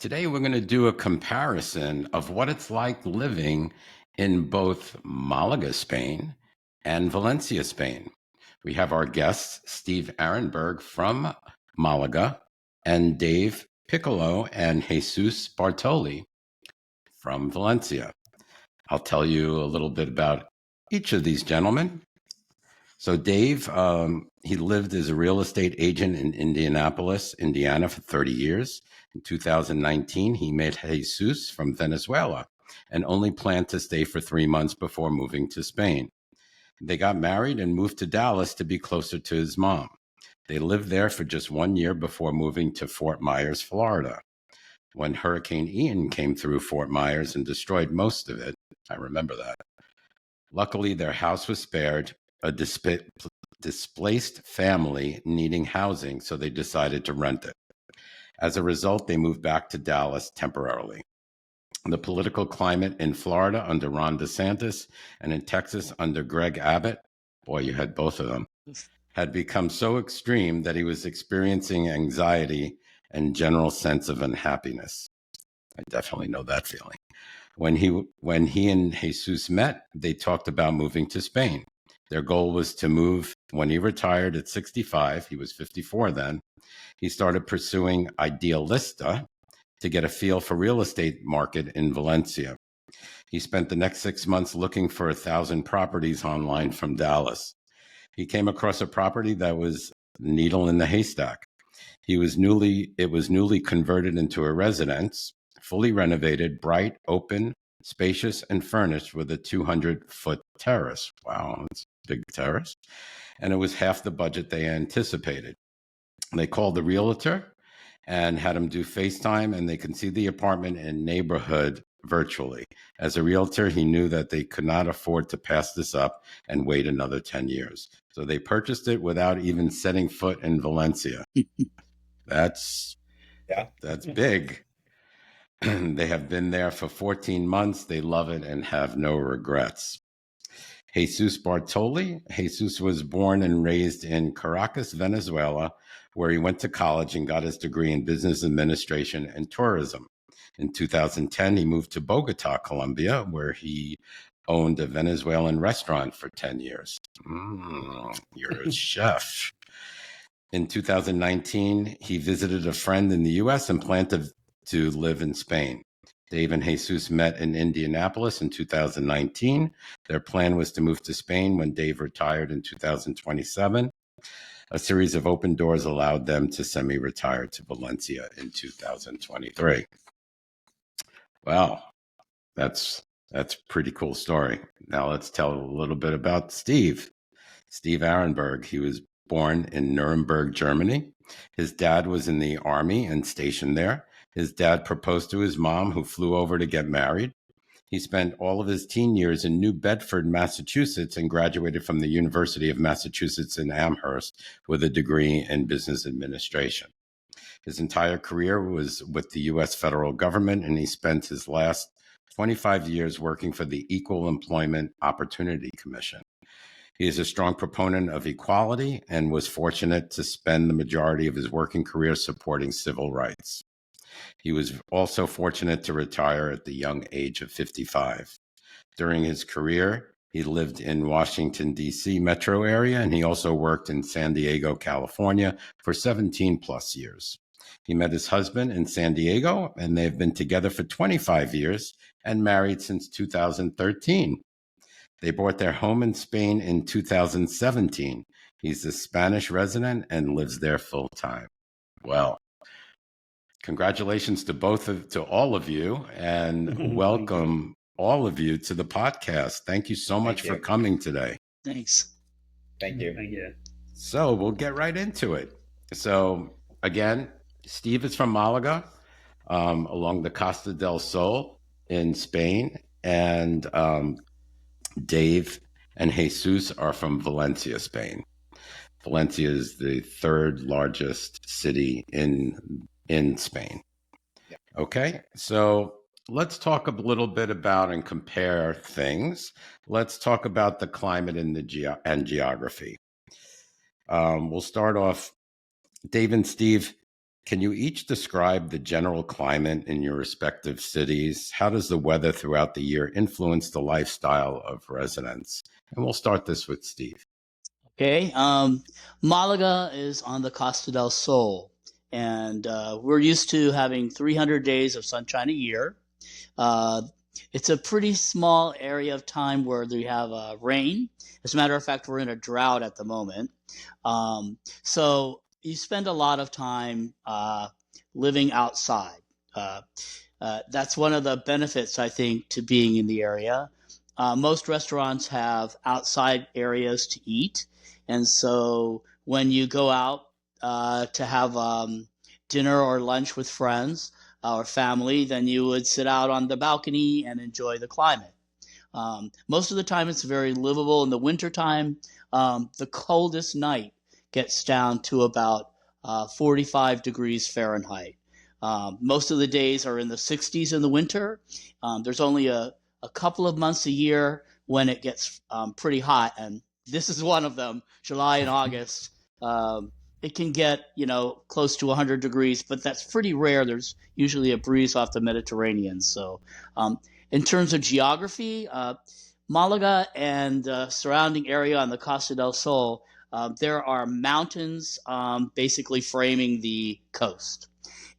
Today, we're going to do a comparison of what it's like living in both Malaga, Spain, and Valencia, Spain. We have our guests, Steve Aronberg from Malaga, and Dave Piccolo and Jesus Bartoli from Valencia. I'll tell you a little bit about each of these gentlemen. So Dave, he lived as a real estate agent in Indianapolis, Indiana for 30 years. In 2019, he met Jesus from Venezuela and only planned to stay for 3 months before moving to Spain. They got married and moved to Dallas to be closer to his mom. They lived there for just 1 year before moving to Fort Myers, Florida. When Hurricane Ian came through Fort Myers and destroyed most of it, I remember that. Luckily, their house was spared, a displaced family needing housing, so they decided to rent it. As a result, they moved back to Dallas temporarily. The political climate in Florida under Ron DeSantis and in Texas under Greg Abbott, boy, you had both of them, had become so extreme that he was experiencing anxiety and general sense of unhappiness. I definitely know that feeling. When he and Jesus met, they talked about moving to Spain. Their goal was to move. When he retired at 65, he was 54 then, he started pursuing Idealista to get a feel for real estate market in Valencia. He spent the next 6 months looking for 1,000 properties online from Dallas. He came across a property that was needle in the haystack. It was newly converted into a residence, fully renovated, bright, open, spacious, and furnished with a 200-foot terrace. Wow, that's a big terrace. And it was half the budget they anticipated. They called the realtor and had him do FaceTime, and they can see the apartment and neighborhood virtually. As a realtor, he knew that they could not afford to pass this up and wait another 10 years. So they purchased it without even setting foot in Valencia. That's big. They have been there for 14 months. They love it and have no regrets. Jesus Bartoli. Jesus was born and raised in Caracas, Venezuela, where he went to college and got his degree in business administration and tourism. In 2010, he moved to Bogota, Colombia, where he owned a Venezuelan restaurant for 10 years. You're a chef. In 2019, he visited a friend in the U.S. and planned to live in Spain. Dave and Jesus met in Indianapolis in 2019. Their plan was to move to Spain when Dave retired in 2027. A series of open doors allowed them to semi-retire to Valencia in 2023. Well, that's a pretty cool story. Now let's tell a little bit about Steve. Steve Aronberg. He was born in Nuremberg, Germany. His dad was in the army and stationed there. His dad proposed to his mom, who flew over to get married. He spent all of his teen years in New Bedford, Massachusetts, and graduated from the University of Massachusetts in Amherst with a degree in business administration. His entire career was with the U.S. federal government, and he spent his last 25 years working for the Equal Employment Opportunity Commission. He is a strong proponent of equality and was fortunate to spend the majority of his working career supporting civil rights. He was also fortunate to retire at the young age of 55. During his career, he lived in Washington, D.C. metro area, and he also worked in San Diego, California for 17 plus years. He met his husband in San Diego, and they've been together for 25 years and married since 2013. They bought their home in Spain in 2017. He's a Spanish resident and lives there full time. Well, congratulations to all of you, and welcome all of you to the podcast. Thank you so much for coming today. Thanks. Thank you. Thank you. So we'll get right into it. So again, Steve is from Malaga, along the Costa del Sol in Spain, and Dave and Jesus are from Valencia, Spain. Valencia is the third largest city in Spain. Yeah. Okay, so let's talk a little bit about and compare things. Let's talk about the climate and and geography. We'll start off, Dave and Steve, Can you each describe the general climate in your respective cities? How does the weather throughout the year influence the lifestyle of residents? And we'll start this with Steve. Okay. Malaga is on the Costa del Sol, and we're used to having 300 days of sunshine a year. Uh, it's a pretty small area of time where we have rain. As a matter of fact, we're in a drought at the moment. So you spend a lot of time living outside. Uh, that's one of the benefits, I think, to being in the area. Most restaurants have outside areas to eat. And so when you go out to have dinner or lunch with friends or family, then you would sit out on the balcony and enjoy the climate. Most of the time, it's very livable. In the wintertime, the coldest night gets down to about 45 degrees Fahrenheit. Most of the days are in the 60s in the winter. There's only a couple of months a year when it gets pretty hot, and this is one of them, July and August. It can get, close to 100 degrees, but that's pretty rare. There's usually a breeze off the Mediterranean. So in terms of geography, Malaga and the surrounding area on the Costa del Sol, there are mountains basically framing the coast.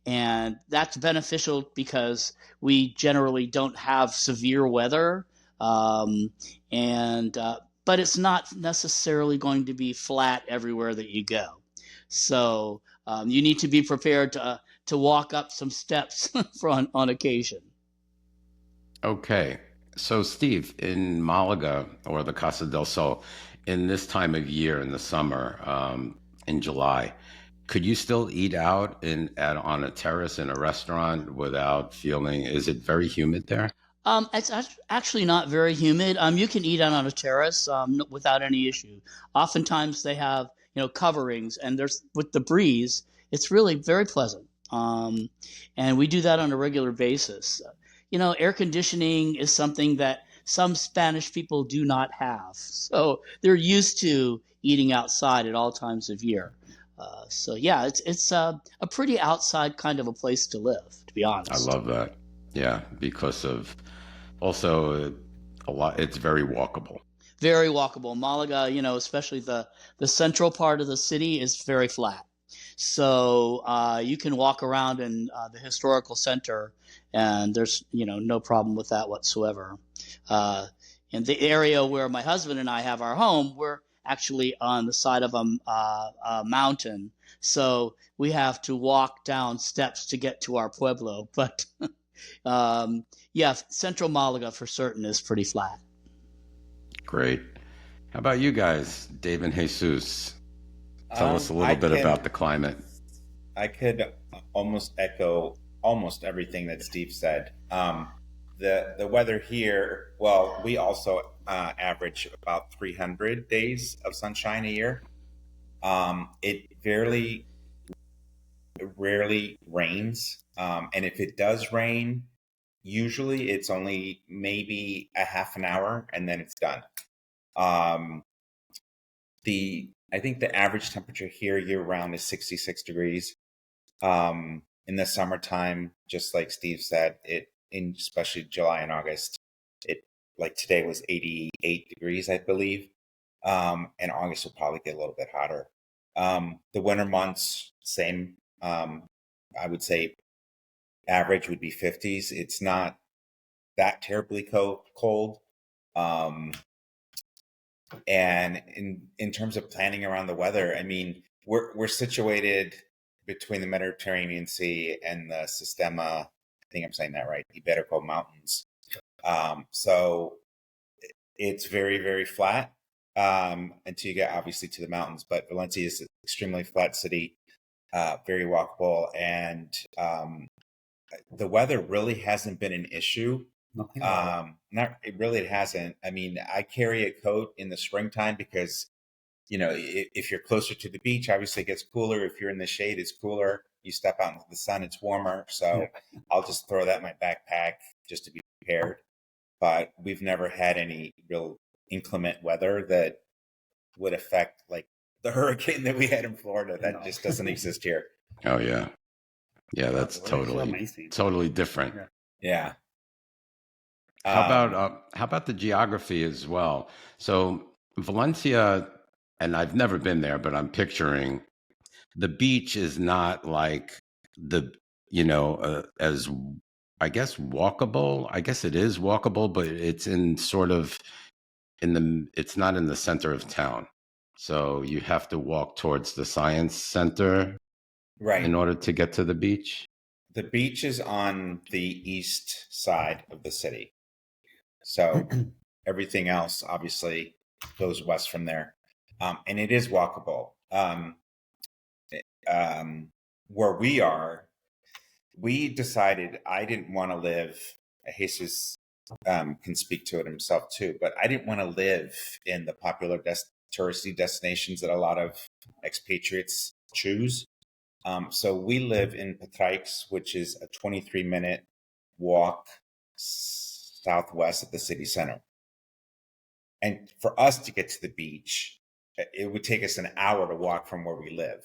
And that's beneficial because we generally don't have severe weather. Um, and But it's not necessarily going to be flat everywhere that you go. So you need to be prepared to walk up some steps on occasion. Okay. So, Steve, in Malaga or the Casa del Sol, in this time of year in the summer, in July, could you still eat out on a terrace in a restaurant without feeling, is it very humid there? Actually not very humid. You can eat out on a terrace without any issue. Oftentimes they have coverings, and there's with the breeze, it's really very pleasant. And we do that on a regular basis. Air conditioning is something that some Spanish people do not have, so they're used to eating outside at all times of year. So yeah, it's a pretty outside kind of a place to live, to be I honest. love that. Yeah, because of also a lot, it's very walkable. Very walkable. Malaga, especially the central part of the city is very flat. So you can walk around in the historical center, and there's no problem with that whatsoever. Uh, in the area where my husband and I have our home, we're actually on the side of a mountain, so we have to walk down steps to get to our pueblo. But yeah, central Malaga for certain is pretty flat. Great. How about you guys, Dave and Jesus? Tell us a I little bit can about the climate. I could almost echo almost everything that Steve said. The weather here, well, we also average about 300 days of sunshine a year. It rarely rains, and if it does rain, usually it's only maybe a half an hour and then it's done. Um, the I think the average temperature here year round is 66 degrees. In the summertime, just like Steve said, it in especially July and August, it like today was 88 degrees, I believe. And August will probably get a little bit hotter. The winter months, same. I would say average would be 50s. It's not that terribly cold. Um, and in terms of planning around the weather, I mean, we're situated between the Mediterranean Sea and the Sistema. I think I'm saying that right. Iberico Mountains. So it's very very flat until you get obviously to the mountains. But Valencia is an extremely flat city, very walkable, and the weather really hasn't been an issue. Not it really it hasn't. I mean, I carry a coat in the springtime because if you're closer to the beach, obviously it gets cooler. If you're in the shade, it's cooler. You step out into the sun, it's warmer. So I'll just throw that in my backpack just to be prepared. But we've never had any real inclement weather that would affect like the hurricane that we had in Florida. That just doesn't exist here. Oh, yeah. Yeah, that's amazing. totally different. Yeah. How about the geography as well? So Valencia, and I've never been there, but I'm picturing the beach is not like the, as I guess walkable. I guess it is walkable, but it's in sort of it's not in the center of town. So you have to walk towards the science center Right. in order to get to the beach. The beach is on the east side of the city. So everything else obviously goes west from there. And it is walkable. Where we are, we decided I didn't want to live. Jesus can speak to it himself too, but I didn't want to live in the popular touristy destinations that a lot of expatriates choose. So we live in Patraix, which is a 23-minute walk southwest of the city center. And for us to get to the beach, it would take us an hour to walk from where we live.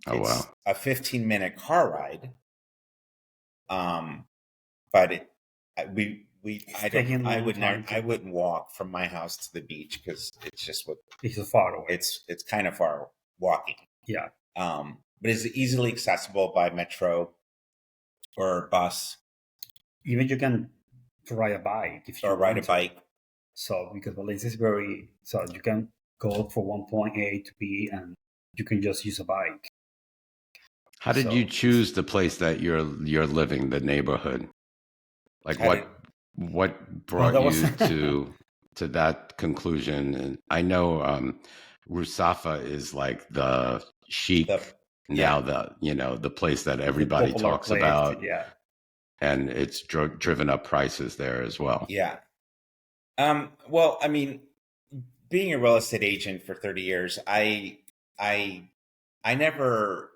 Oh, It's wow. a 15-minute car ride. But I wouldn't walk from my house to the beach because It's far away. It's kind of far walking. Yeah. But it's easily accessible by metro or bus. Even you can ride a bike if you Ride a want to. bike. So because Valencia is so you can go from one point A to B and you can just use a bike. How did you choose the place that you're living, the neighborhood? Like what brought you to that conclusion? And I know Rusafa is like the chic the place that everybody talks about. Yeah. And it's driven up prices there as well. Yeah. Well, I mean, being a real estate agent for 30 years, I never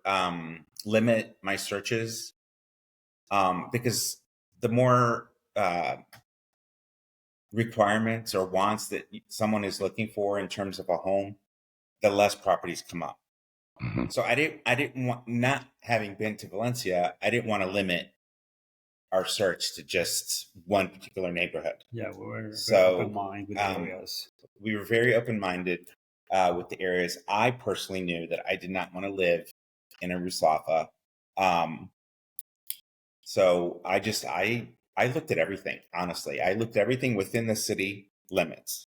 limit my searches because the more requirements or wants that someone is looking for in terms of a home, the less properties come up. Mm-hmm. So I didn't want, not having been to Valencia, I didn't want to limit our search to just one particular neighborhood. Yeah, we were so open-minded with areas. We were very open-minded with the areas. I personally knew that I did not want to live in a Rusafa. So I looked at everything, honestly. I looked at everything within the city limits.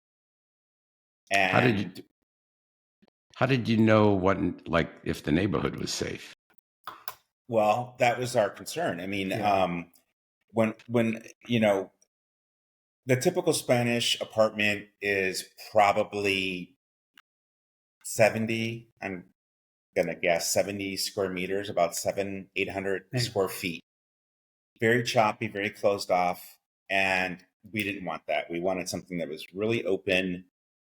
And how did you know if the neighborhood was safe? Well, that was our concern. I mean, when the typical Spanish apartment is probably 70, I'm gonna guess 70 square meters, about 800 square feet. Very choppy, very closed off, and we didn't want that. We wanted something that was really open.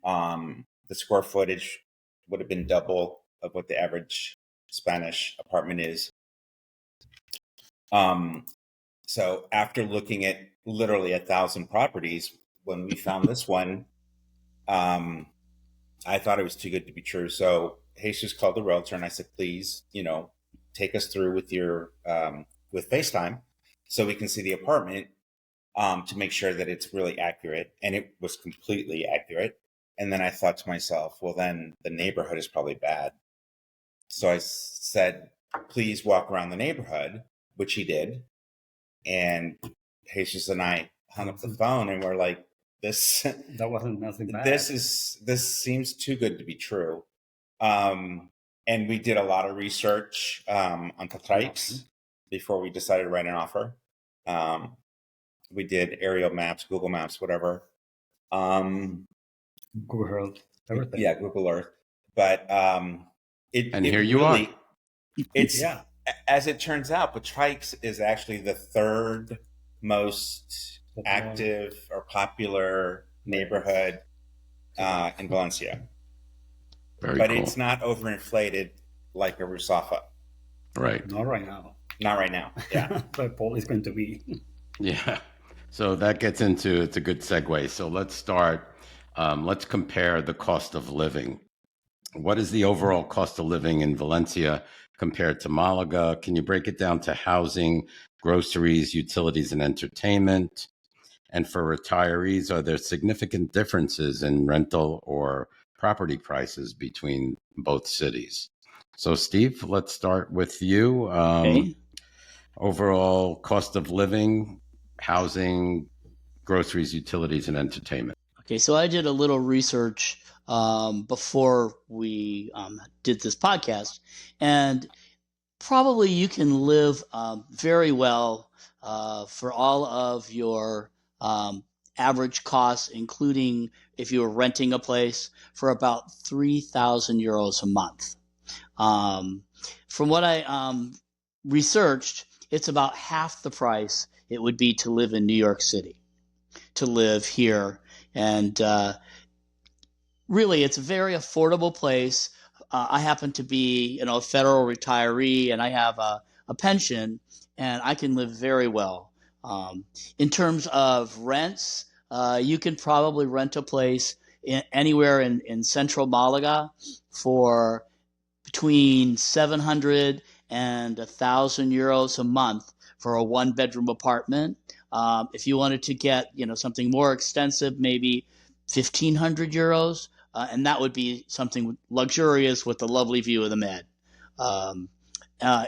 The square footage would have been double of what the average Spanish apartment is. So after looking at literally 1,000 properties, when we found this one, I thought it was too good to be true. So Jesus called the realtor and I said, please, take us through with your, with FaceTime so we can see the apartment, to make sure that it's really accurate. And it was completely accurate. And then I thought to myself, well, then the neighborhood is probably bad. So I said, please walk around the neighborhood, which he did. And Jesus and I hung up the phone and we're like, that wasn't nothing bad. This seems too good to be true. And we did a lot of research on Patraix before we decided to write an offer. We did aerial maps, Google Maps, whatever. Google Earth, everything. Yeah, Google Earth. But here you are. It's as it turns out, Patraix is actually the third most active or popular neighborhood in Valencia. Very cool. It's not overinflated like a Rusafa. Right. Not right now. Not right now. Yeah. But Paul is going to be. Yeah. So that gets into, it's a good segue. So let's start. Let's compare the cost of living. What is the overall cost of living in Valencia compared to Malaga? Can you break it down to housing, groceries, utilities, and entertainment? And for retirees, are there significant differences in rental or property prices between both cities? So, Steve, let's start with you. Okay. Overall cost of living, housing, groceries, utilities, and entertainment. Okay, so I did a little research before we did this podcast, and probably you can live very well for all of your average costs, including if you were renting a place, for about 3,000 euros a month. From what I researched, it's about half the price it would be to live in New York City, to live here. And really, it's a very affordable place. I happen to be, a federal retiree, and I have a pension, and I can live very well. In terms of rents, you can probably rent a place anywhere in central Malaga for between 700 and 1,000 euros a month for a one-bedroom apartment. If you wanted to get, something more extensive, maybe 1,500 euros, and that would be something luxurious with a lovely view of the Med.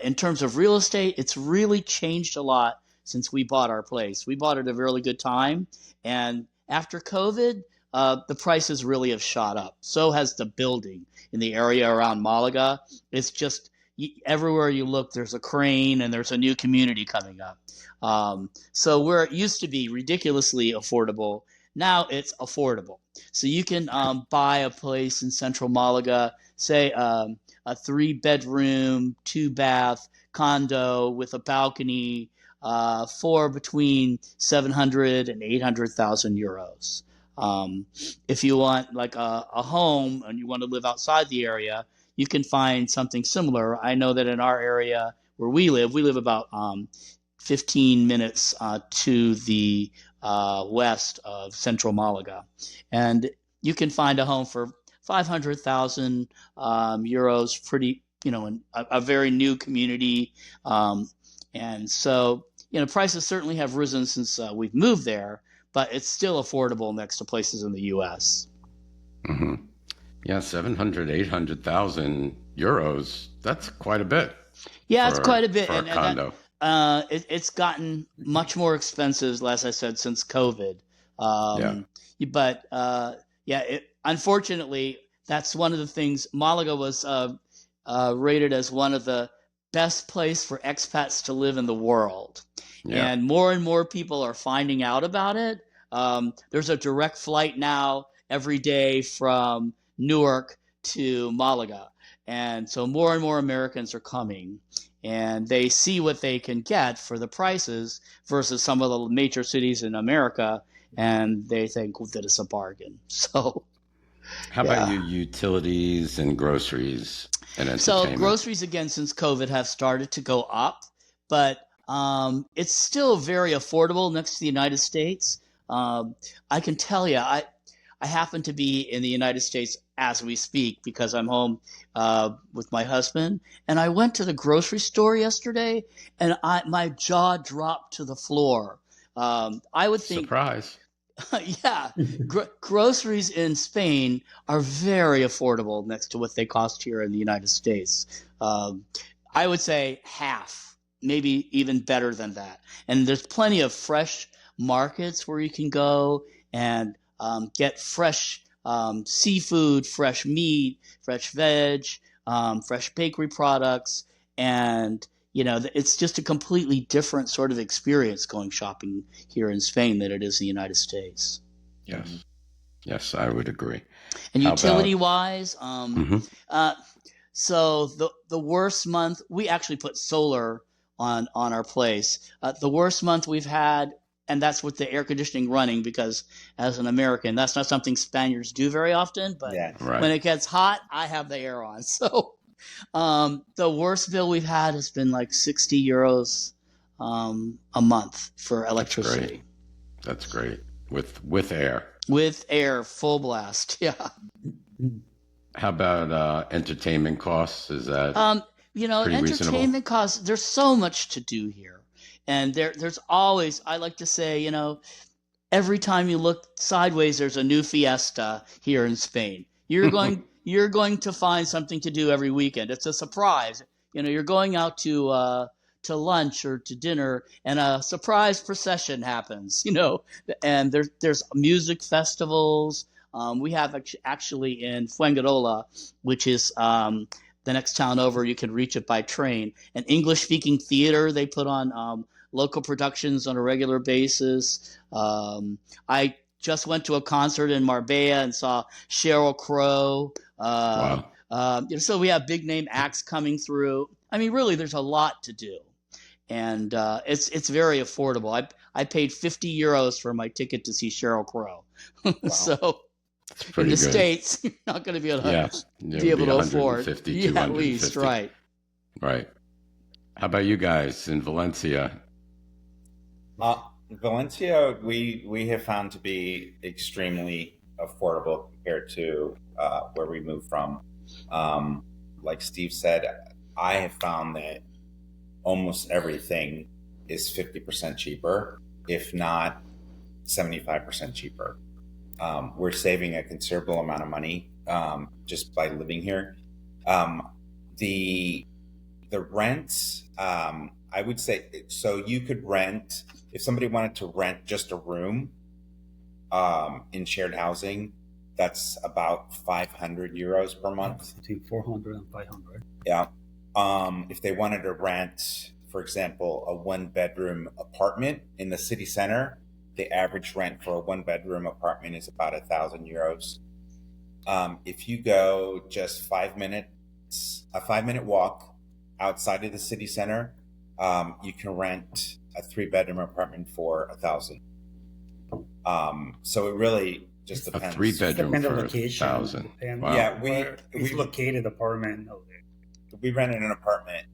In terms of real estate, it's really changed a lot since we bought our place. We bought it at a really good time, and after COVID, the prices really have shot up. So has the building in the area around Malaga. It's just everywhere you look, there's a crane and there's a new community coming up. So where it used to be ridiculously affordable, now it's affordable. So you can buy a place in central Malaga, say a 3-bedroom, 2-bath condo with a balcony for between 700 and 800,000 euros. If you want like a home and you want to live outside the area, you can find something similar. I know that in our area where we live about 15 minutes to the west of central Malaga. And you can find a home for 500,000 euros, pretty, in a very new community. And so, prices certainly have risen since we've moved there, but it's still affordable next to places in the U.S. Mm-hmm. Yeah, 700, 800,000 euros. That's quite a bit. Yeah, it's quite a bit. For a condo. It's gotten much more expensive, as I said, since COVID. But unfortunately, that's one of the things. Malaga was rated as one of the best place for expats to live in the world. Yeah. And more people are finding out about it. There's a direct flight now every day from Newark to Malaga. And so more and more Americans are coming, and they see what they can get for the prices versus some of the major cities in America, and they think that it's a bargain. So how about your utilities and groceries and entertainment? So groceries, again, since COVID, have started to go up, but it's still very affordable next to the United States. I can tell you, I happen to be in the United States as we speak because I'm home with my husband. And I went to the grocery store yesterday, and my jaw dropped to the floor. I would think... Surprise. Yeah. Groceries in Spain are very affordable next to what they cost here in the United States. I would say half, maybe even better than that. And there's plenty of fresh markets where you can go and get fresh seafood, fresh meat, fresh veg, fresh bakery products. And, it's just a completely different sort of experience going shopping here in Spain than it is in the United States. Yes. Yes, I would agree. And utility-wise, so the worst month, we actually put solar on our place. The worst month we've had, and that's with the air conditioning running, because as an American, that's not something Spaniards do very often. But when it gets hot, I have the air on. So the worst bill we've had has been like 60 euros a month for electricity. That's great. With air. With air, full blast. Yeah. How about entertainment costs? Is that Pretty reasonable. Entertainment costs, there's so much to do here. And there's always, I like to say, every time you look sideways, there's a new fiesta here in Spain. You're going to find something to do every weekend. It's a surprise. You're going out to lunch or to dinner, and a surprise procession happens. And there's music festivals. We have actually in Fuengirola, which is the next town over. You can reach it by train. An English-speaking theater. They put on local productions on a regular basis. I just went to a concert in Marbella and saw Sheryl Crow. Wow. So we have big name acts coming through. I mean, really, there's a lot to do, and it's very affordable. I paid 50 euros for my ticket to see Sheryl Crow. Wow. So in the good. States, you're not going to be able to Be able to afford. 150, Yeah, at least, 250. right. Right. How about you guys in Valencia? Valencia, we have found to be extremely affordable compared to where we moved from. Like Steve said, I have found that almost everything is 50% cheaper, if not 75% cheaper. We're saving a considerable amount of money just by living here. The rents, I would say, so you could rent, if somebody wanted to rent just a room in shared housing, that's about 500 euros per month. Between 400 and 500. Yeah. If they wanted to rent, for example, a one-bedroom apartment in the city center, the average rent for a one-bedroom apartment is about 1,000 euros. If you go just a 5-minute walk outside of the city center, you can rent a 3-bedroom apartment for 1,000. So it really just depends. A 3-bedroom Depends on for location. 1,000. And Wow. Yeah, it's we located apartment. we rented an apartment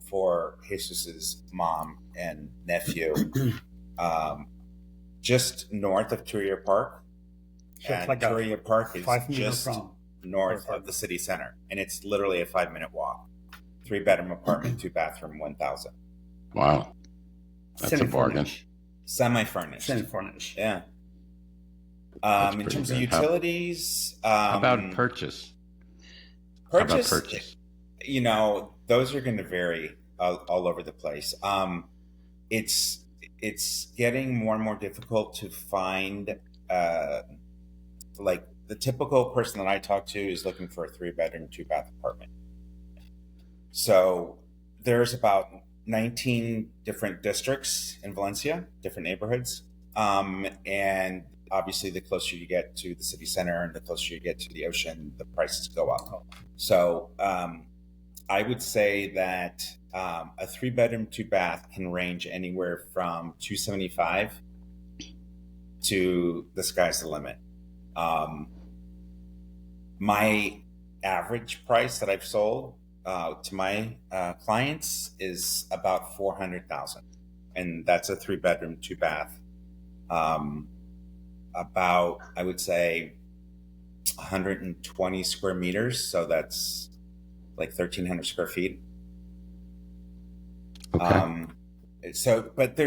for Jesus's mom and nephew just north of Turia Park. So it's And like Turia Park is 5 minutes just from. north of the city center, and it's literally a 5-minute walk. 3-bedroom apartment, 2-bathroom, 1,000. Wow. That's a bargain. Semi-furnished. Semi-furnished. Yeah. That's In pretty terms of good. utilities, How about purchase? purchase, those are going to vary all over the place. It's getting more and more difficult to find, like the typical person that I talk to is looking for a 3-bedroom, 2-bath apartment. So there's about 19 different districts in Valencia, different neighborhoods. And obviously the closer you get to the city center and the closer you get to the ocean, the prices go up. So I would say that a 3-bedroom, 2-bath can range anywhere from 275 to the sky's the limit. My average price that I've sold to my clients is about 400,000, and that's a 3-bedroom, 2-bath. About, I would say, 120 square meters, so that's like 1,300 square feet. Okay. But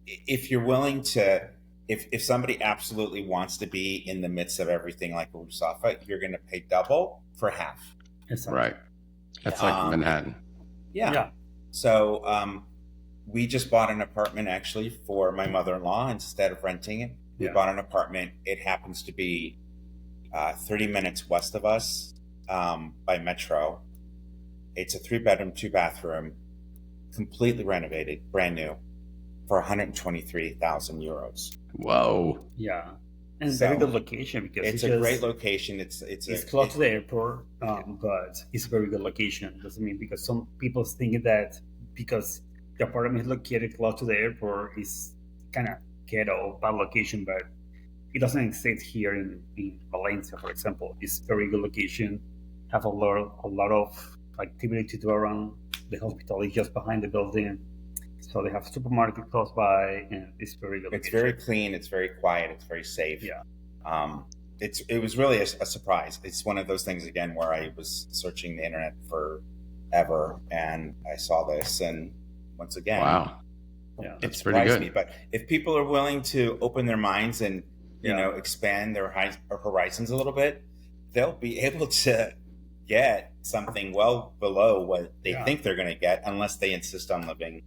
if you're willing to, if somebody absolutely wants to be in the midst of everything like a Rusafa, you're going to pay double for half. Right. That's like Manhattan. Yeah. So we just bought an apartment actually for my mother-in-law instead of renting it. We bought an apartment. It happens to be 30 minutes west of us by metro. It's a 3-bedroom, 2-bathroom, completely renovated, brand new, for 123,000 euros. Whoa. Yeah. And So, very good location because It's a great location. It's close to the airport, but it's a very good location. Doesn't mean because some people think that because the apartment is located close to the airport is kind of ghetto, bad location, but it doesn't exist here in Valencia, for example. It's very good location. Have a lot of activity to do around. The hospital is just behind the building, so they have a supermarket close by, and it's very good. It's very clean. It's very quiet. It's very safe. Yeah. It was really a surprise. It's one of those things again where I was searching the internet for ever. And I saw this, and once again, Wow. Yeah. it That's pretty surprised good. me. But if people are willing to open their minds and expand their horizons a little bit, they'll be able to get something well below what they think they're going to get, unless they insist on living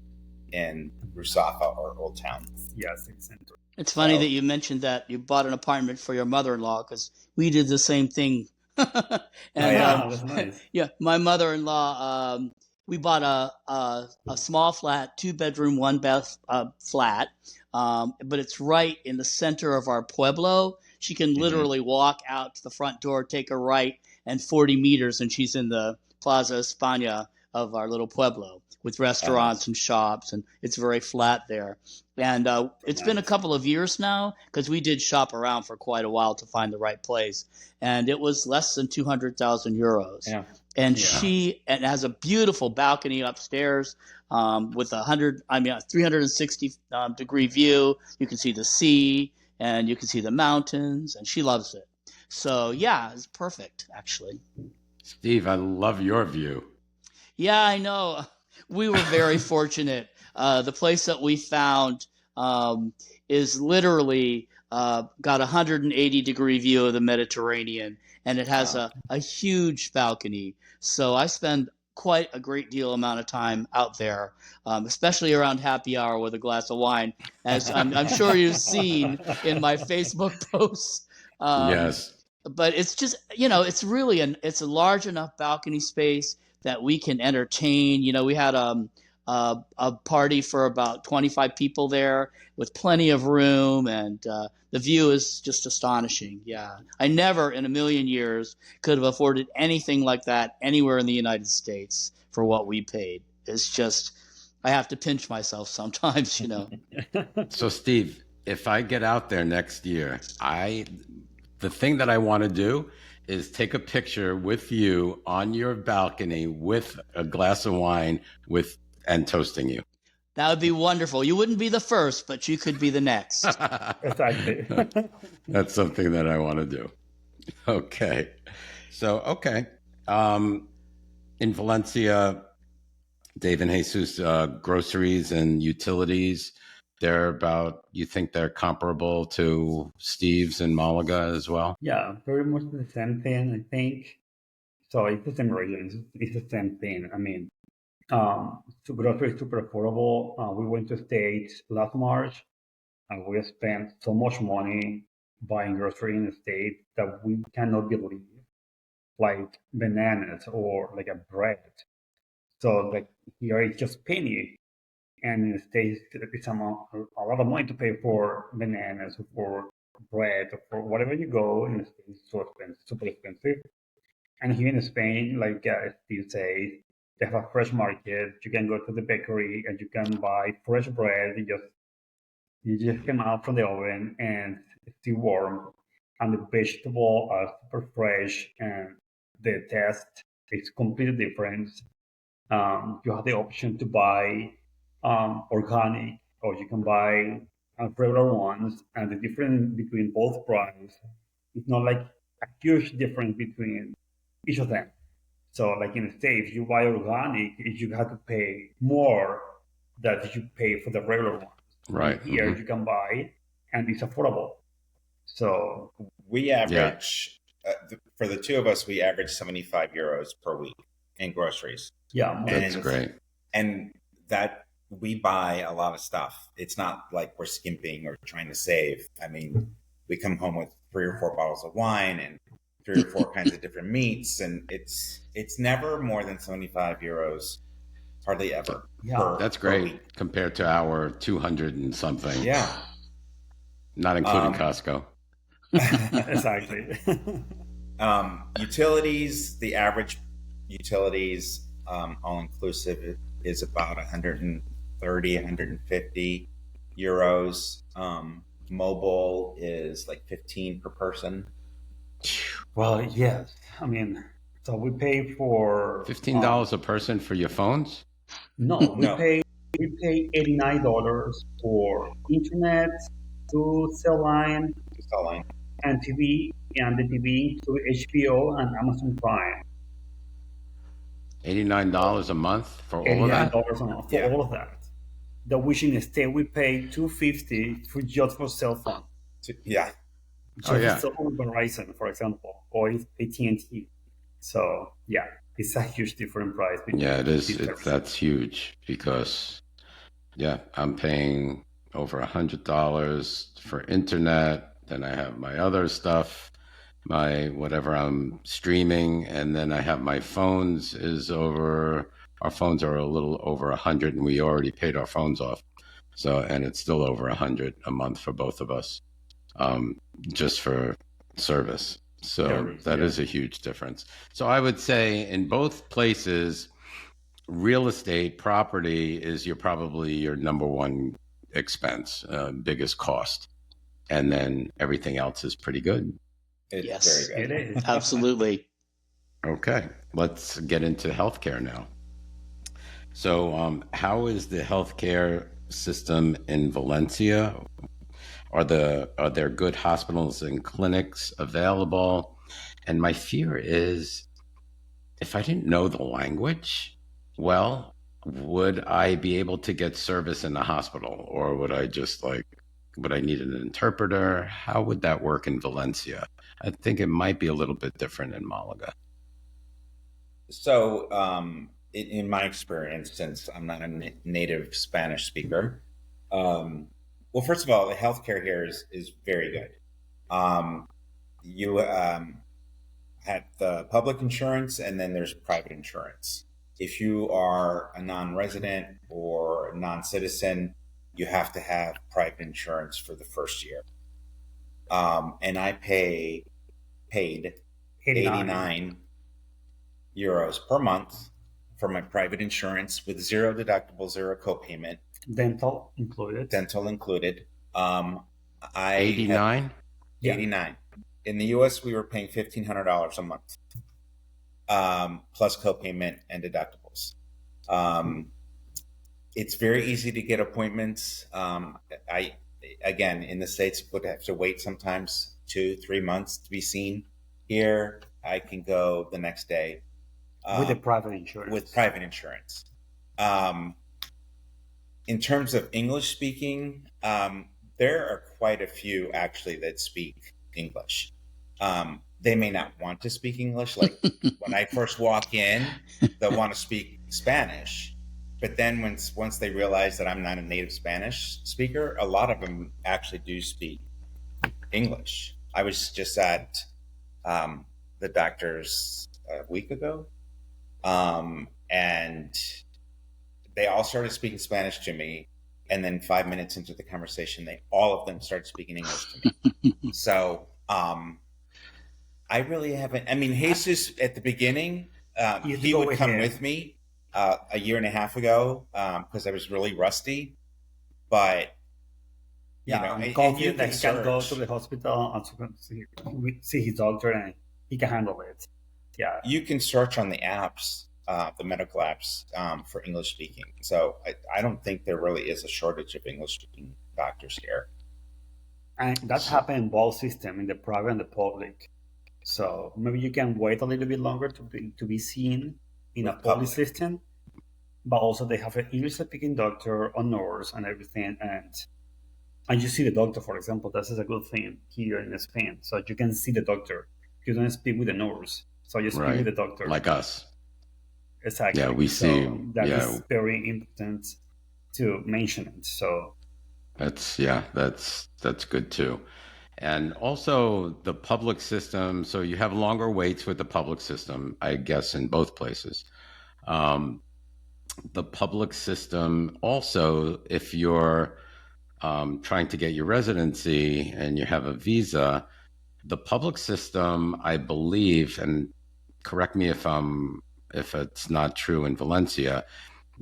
in Rusafa or Old Town. Yes, exactly. It's funny that you mentioned that you bought an apartment for your mother-in-law, because we did the same thing. And that's nice. yeah, my mother-in-law, we bought a small flat, 2-bedroom, 1-bath flat, but it's right in the center of our pueblo. She can literally walk out to the front door, take a right, and 40 meters, and she's in the Plaza España of our little pueblo, with restaurants and shops, and it's very flat there. And it's been a couple of years now, because we did shop around for quite a while to find the right place, and it was less than 200,000 euros. Yeah. And she has a beautiful balcony upstairs with a 360 degree view. You can see the sea and you can see the mountains, and she loves it. So yeah, it's perfect, actually. Steve, I love your view. Yeah, I know. We were very fortunate. The place that we found is literally got a 180 degree view of the Mediterranean, and it has a huge balcony. So I spend quite a great deal amount of time out there, especially around happy hour with a glass of wine, as I'm sure you've seen in my Facebook posts. Yes. But it's just, it's really it's a large enough balcony space that we can entertain. We had a party for about 25 people there, with plenty of room, and the view is just astonishing. Yeah, I never in a million years could have afforded anything like that anywhere in the United States for what we paid. It's just, I have to pinch myself sometimes. So Steve, if I get out there next year, the thing that I want to do is take a picture with you on your balcony with a glass of wine and toasting you. That would be wonderful. You wouldn't be the first, but you could be the next. Exactly. That's something that I want to do. Okay. So, in Valencia, Dave and Jesus, groceries and utilities, you think they're comparable to Steve's in Malaga as well? Yeah, very much the same thing, I think. So it's the same region. It's the same thing. I mean, so groceries super affordable. We went to States last March, and we spent so much money buying groceries in the States that we cannot believe, like bananas or like a bread. So like here it's just penny, and in the States it's a lot of money to pay for bananas or for bread or for whatever you go. In the States it's so expensive, super expensive. And here in Spain, like Steve says, they have a fresh market. You can go to the bakery and you can buy fresh bread. You just come out from the oven and it's still warm, and the vegetables are super fresh, and the taste is completely different. You have the option to buy organic, or you can buy regular ones, and the difference between both brands is not like a huge difference between each of them. So like in the States, if you buy organic, you have to pay more than you pay for the regular one. Right. And here you can buy, and it's affordable. So we average, for the two of us, we average 75 euros per week in groceries. Yeah, that's great. And that we buy a lot of stuff. It's not like we're skimping or trying to save. I mean, we come home with 3 or 4 bottles of wine and 3 or 4 kinds of different meats, and it's never more than 75 euros, hardly ever. Yeah, that's great compared to our 200 and something. Yeah, not including Costco. Exactly. Utilities, the average utilities, all inclusive, is about 130, 150 euros. Mobile is like 15 per person. Well, yes. I mean, so we pay for $15 a person for your phones? No, we pay $89 for internet, to cell line, and TV, and the TV to HBO and Amazon Prime. $89 a month for all of $89 that? a month for all of that. The which instead we pay $250 for just for cell phone. Yeah. Oh, yeah. Just on Verizon, for example, or AT&T. So yeah, it's a huge different price. Yeah, it is. That's huge because, yeah, I'm paying over $100 for internet. Then I have my other stuff, my whatever I'm streaming, and then I have my phones our phones are a little over 100, and we already paid our phones off. So, and it's still over 100 a month for both of us, just for service. So that is a huge difference. So I would say in both places, real estate property is probably your number one expense, biggest cost. And then everything else is pretty good. Yes, very good. It is. absolutely. Okay, let's get into healthcare now. So how is the healthcare system in Valencia? Are there good hospitals and clinics available? And my fear is, if I didn't know the language well, would I be able to get service in the hospital, or would I need an interpreter? How would that work in Valencia? I think it might be a little bit different in Malaga. So, in my experience, since I'm not a native Spanish speaker, well, first of all, the healthcare here is very good. You have the public insurance, and then there's private insurance. If you are a non-resident or a non-citizen, you have to have private insurance for the first year. And I paid 89 euros per month for my private insurance with zero deductible, zero copayment. Dental included. 89? 89. In the US, we were paying $1,500 a month, plus copayment and deductibles. It's very easy to get appointments. Again, in the States, would have to wait sometimes 2-3 months to be seen. Here, I can go the next day. With the private insurance. With private insurance. In terms of English speaking, there are quite a few actually that speak English. They may not want to speak English. Like when I first walk in, they'll want to speak Spanish. But then once they realize that I'm not a native Spanish speaker, a lot of them actually do speak English. I was just at the doctor's a week ago, and they all started speaking Spanish to me. And then 5 minutes into the conversation, all of them started speaking English to me. So I really haven't. I mean, Jesus at the beginning, he would come with me a year and a half ago because I was really rusty. But you confident that he can go to the hospital and see his doctor, and he can handle it. Yeah, you can search on the apps, the medical apps, for English speaking. So I don't think there really is a shortage of English speaking doctors here. And that happened in both systems, in the private and the public. So maybe you can wait a little bit longer to be seen in a public system, but also they have an English speaking doctor or nurse and everything, and you see the doctor, for example. This is a good thing here in Spain. So you can see the doctor. You don't speak with the nurse, so you speak with the doctor. Like us. Exactly. Yeah, we see. That is very important to mention it. So that's good too. And also the public system, so you have longer waits with the public system, I guess, in both places. The public system also, if you're trying to get your residency and you have a visa, the public system, I believe, and correct me if it's not true in Valencia,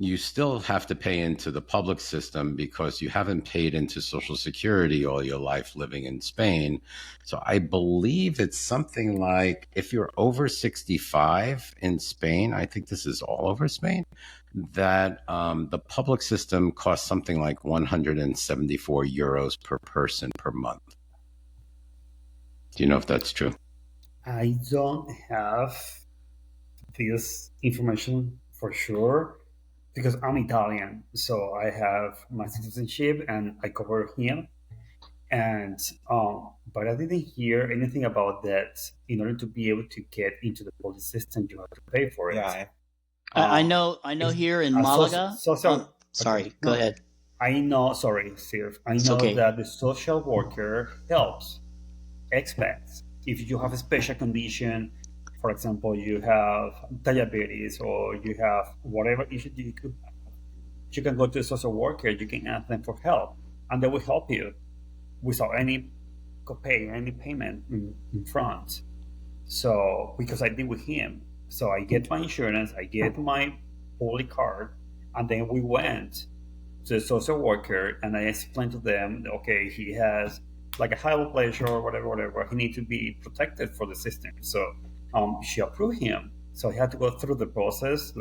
you still have to pay into the public system because you haven't paid into Social Security all your life living in Spain. So I believe it's something like, if you're over 65 in Spain, I think this is all over Spain, that the public system costs something like 174 euros per person per month. Do you know if that's true? I don't have this information for sure because I'm Italian, so I have my citizenship and I cover him. And but I didn't hear anything about that. In order to be able to get into the police system, you have to pay for it. Yeah. I know here in Malaga. Sorry, okay, go no, ahead. I know. Sorry, Steve. I know okay. that the social worker helps expats if you have a special condition. For example, you have diabetes or you have whatever issue you can go to a social worker. You can ask them for help, and they will help you without any copay, any payment in front. So because I did with him, so I get my insurance, I get my poly card, and then we went to the social worker, and I explained to them, okay, he has like a high blood pressure or whatever. He needs to be protected for the system. So she approved him. So he had to go through the process,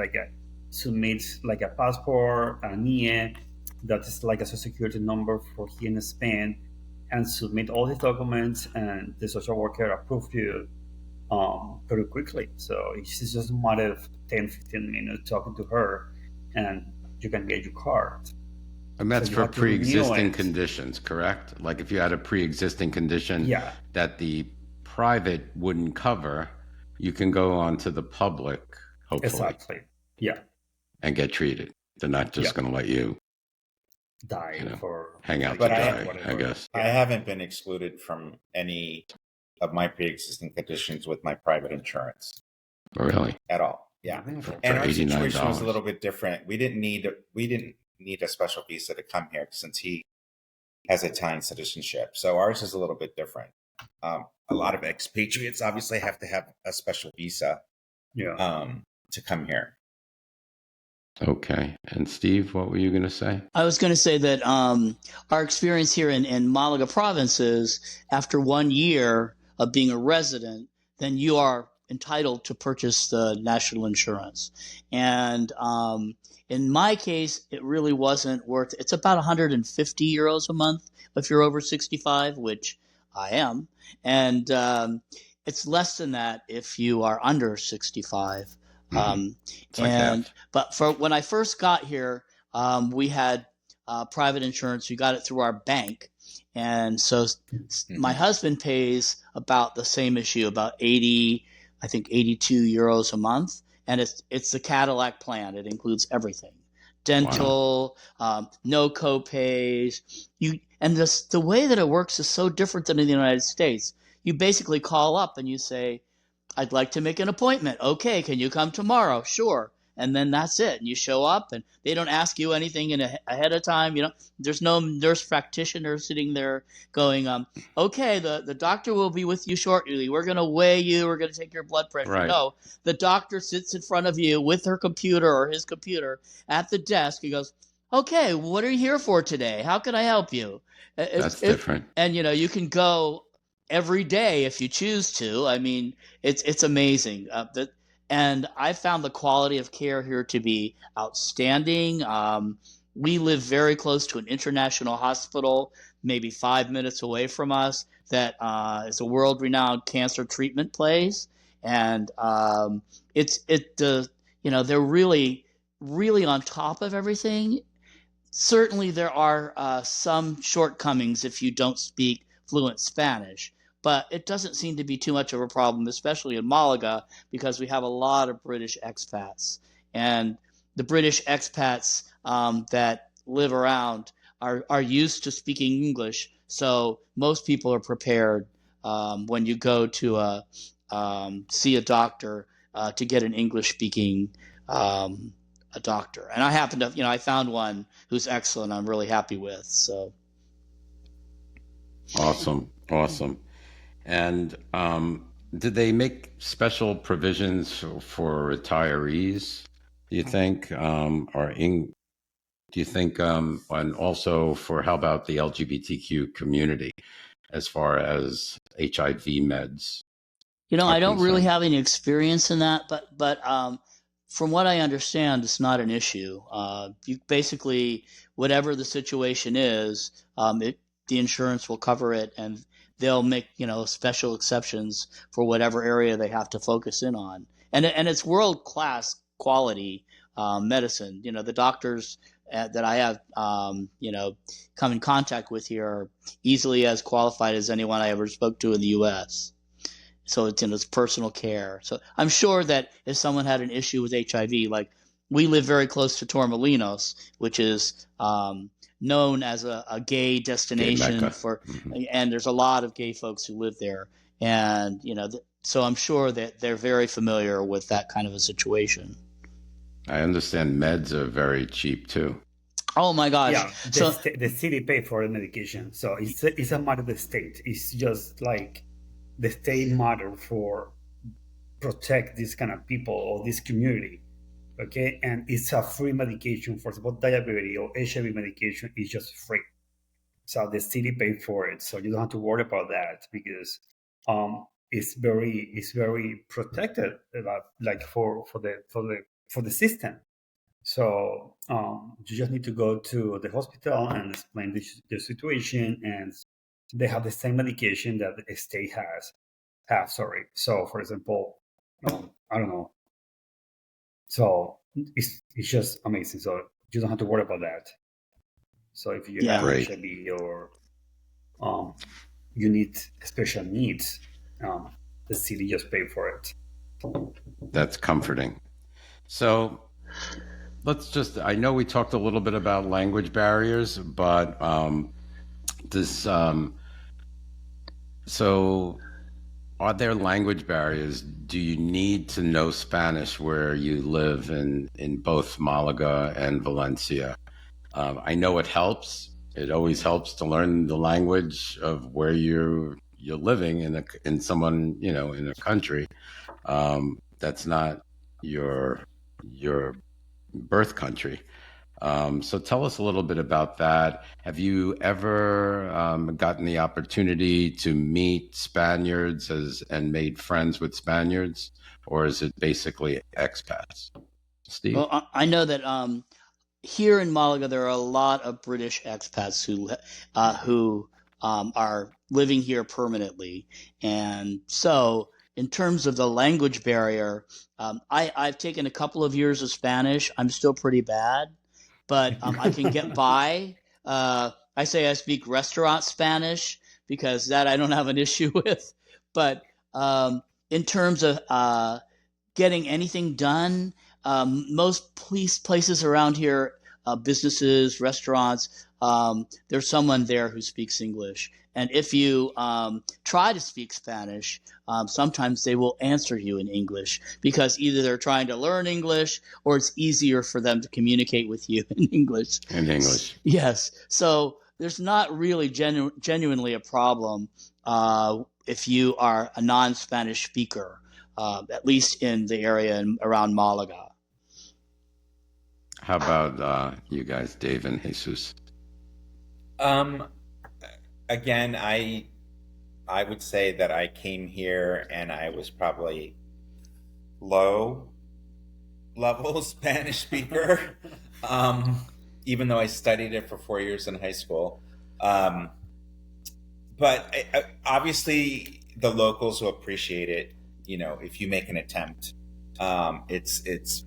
submit like a passport, a NIE, that is like a social security number for here in Spain, and submit all his documents, and the social worker approved you very quickly. So it's just a matter of 10-15 minutes talking to her, and you can get your card. And that's for pre-existing conditions, correct? Like if you had a pre-existing condition that the private wouldn't cover, you can go on to the public, hopefully. Exactly. Yeah. And get treated. They're not just going to let you die hang out to die, I guess. I haven't been excluded from any of my pre-existing conditions with my private insurance. Really? At all. Yeah. And our situation was a little bit different. We didn't need a special visa to come here since he has Italian citizenship. So ours is a little bit different. A lot of expatriates obviously have to have a special visa to come here. Okay. And Steve, what were you going to say? I was going to say that our experience here in Malaga province is after 1 year of being a resident, then you are entitled to purchase the national insurance. And in my case, it really wasn't worth it. It's about 150 euros a month if you're over 65, which I am. And it's less than that if you are under 65. But for when I first got here, we had private insurance. We got it through our bank. And so my husband pays about the same issue, about 82 euros a month. And it's the Cadillac plan. It includes everything. Dental, no co-pays. The way that it works is so different than in the United States. You basically call up and you say, I'd like to make an appointment. Okay, can you come tomorrow? Sure. And then that's it. And you show up, and they don't ask you anything ahead of time. There's no nurse practitioner sitting there going, okay, the doctor will be with you shortly. We're going to weigh you. We're going to take your blood pressure. Right. No, the doctor sits in front of you with her computer or his computer at the desk. He goes, okay, what are you here for today? How can I help you? That's different. And, you can go every day if you choose to. I mean, it's amazing. And I found the quality of care here to be outstanding. We live very close to an international hospital, maybe 5 minutes away from us, that is a world-renowned cancer treatment place. And they're really, really on top of everything. Certainly there are some shortcomings if you don't speak fluent Spanish. But it doesn't seem to be too much of a problem, especially in Malaga, because we have a lot of British expats. And the British expats that live around are used to speaking English. So most people are prepared when you go to see a doctor to get an English-speaking a doctor. And I happen to, I found one who's excellent. I'm really happy with. So awesome. And did they make special provisions for retirees, do you think? And also for how about the LGBTQ community as far as HIV meds? I don't really have any experience in that, but from what I understand, it's not an issue. You basically, whatever the situation is, the insurance will cover it, and they'll make, special exceptions for whatever area they have to focus in on. and it's world class quality medicine. You know, the doctors that I have, come in contact with here are easily as qualified as anyone I ever spoke to in the U.S. So it's personal care. So I'm sure that if someone had an issue with HIV, like we live very close to Torremolinos, which is known as a gay destination and there's a lot of gay folks who live there. And, so I'm sure that they're very familiar with that kind of a situation. I understand meds are very cheap too. Oh my gosh! Yeah, the city pay for the medication, so it's a matter of the state. It's just like the state matter for protect this kind of people or this community, okay? And it's a free medication for example, diabetes or HIV medication is just free. So the city pay for it, so you don't have to worry about that because it's very protected, like for the system. So you just need to go to the hospital and explain the situation, and they have the same medication that the state has. So, for example, I don't know. So it's just amazing. So you don't have to worry about that. So if you have HIV or you need special needs, the city just pay for it. That's comforting. So I know we talked a little bit about language barriers, but so are there language barriers? Do you need to know Spanish where you live in both Malaga and Valencia? I know it helps. It always helps to learn the language of where you're living in someone, in a country that's not your birth country. So tell us a little bit about that. Have you ever gotten the opportunity to meet Spaniards and made friends with Spaniards, or is it basically expats? Steve? Well, I know that here in Malaga there are a lot of British expats who are living here permanently, and so in terms of the language barrier, I've taken a couple of years of Spanish. I'm still pretty bad, but I can get by. I say I speak restaurant Spanish because that I don't have an issue with. But in terms of getting anything done, most places around here, businesses, restaurants, there's someone there who speaks English. And if you try to speak Spanish, sometimes they will answer you in English because either they're trying to learn English or it's easier for them to communicate with you in English. Yes. So there's not really genuinely a problem if you are a non-Spanish speaker, at least in the area around Malaga. How about you guys, Dave and Jesus? Again, I would say that I came here and I was probably low level Spanish speaker, even though I studied it for 4 years in high school. But obviously the locals will appreciate it. If you make an attempt, it's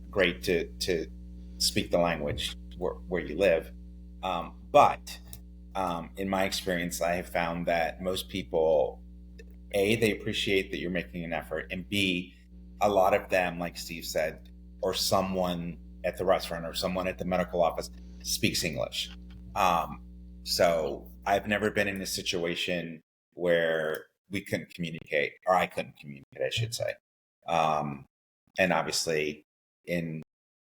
great to speak the language where you live. But in my experience, I have found that most people, A, they appreciate that you're making an effort, and B, a lot of them, like Steve said, or someone at the restaurant or someone at the medical office speaks English. So I've never been in a situation where we couldn't communicate, or I couldn't communicate, I should say. And obviously, in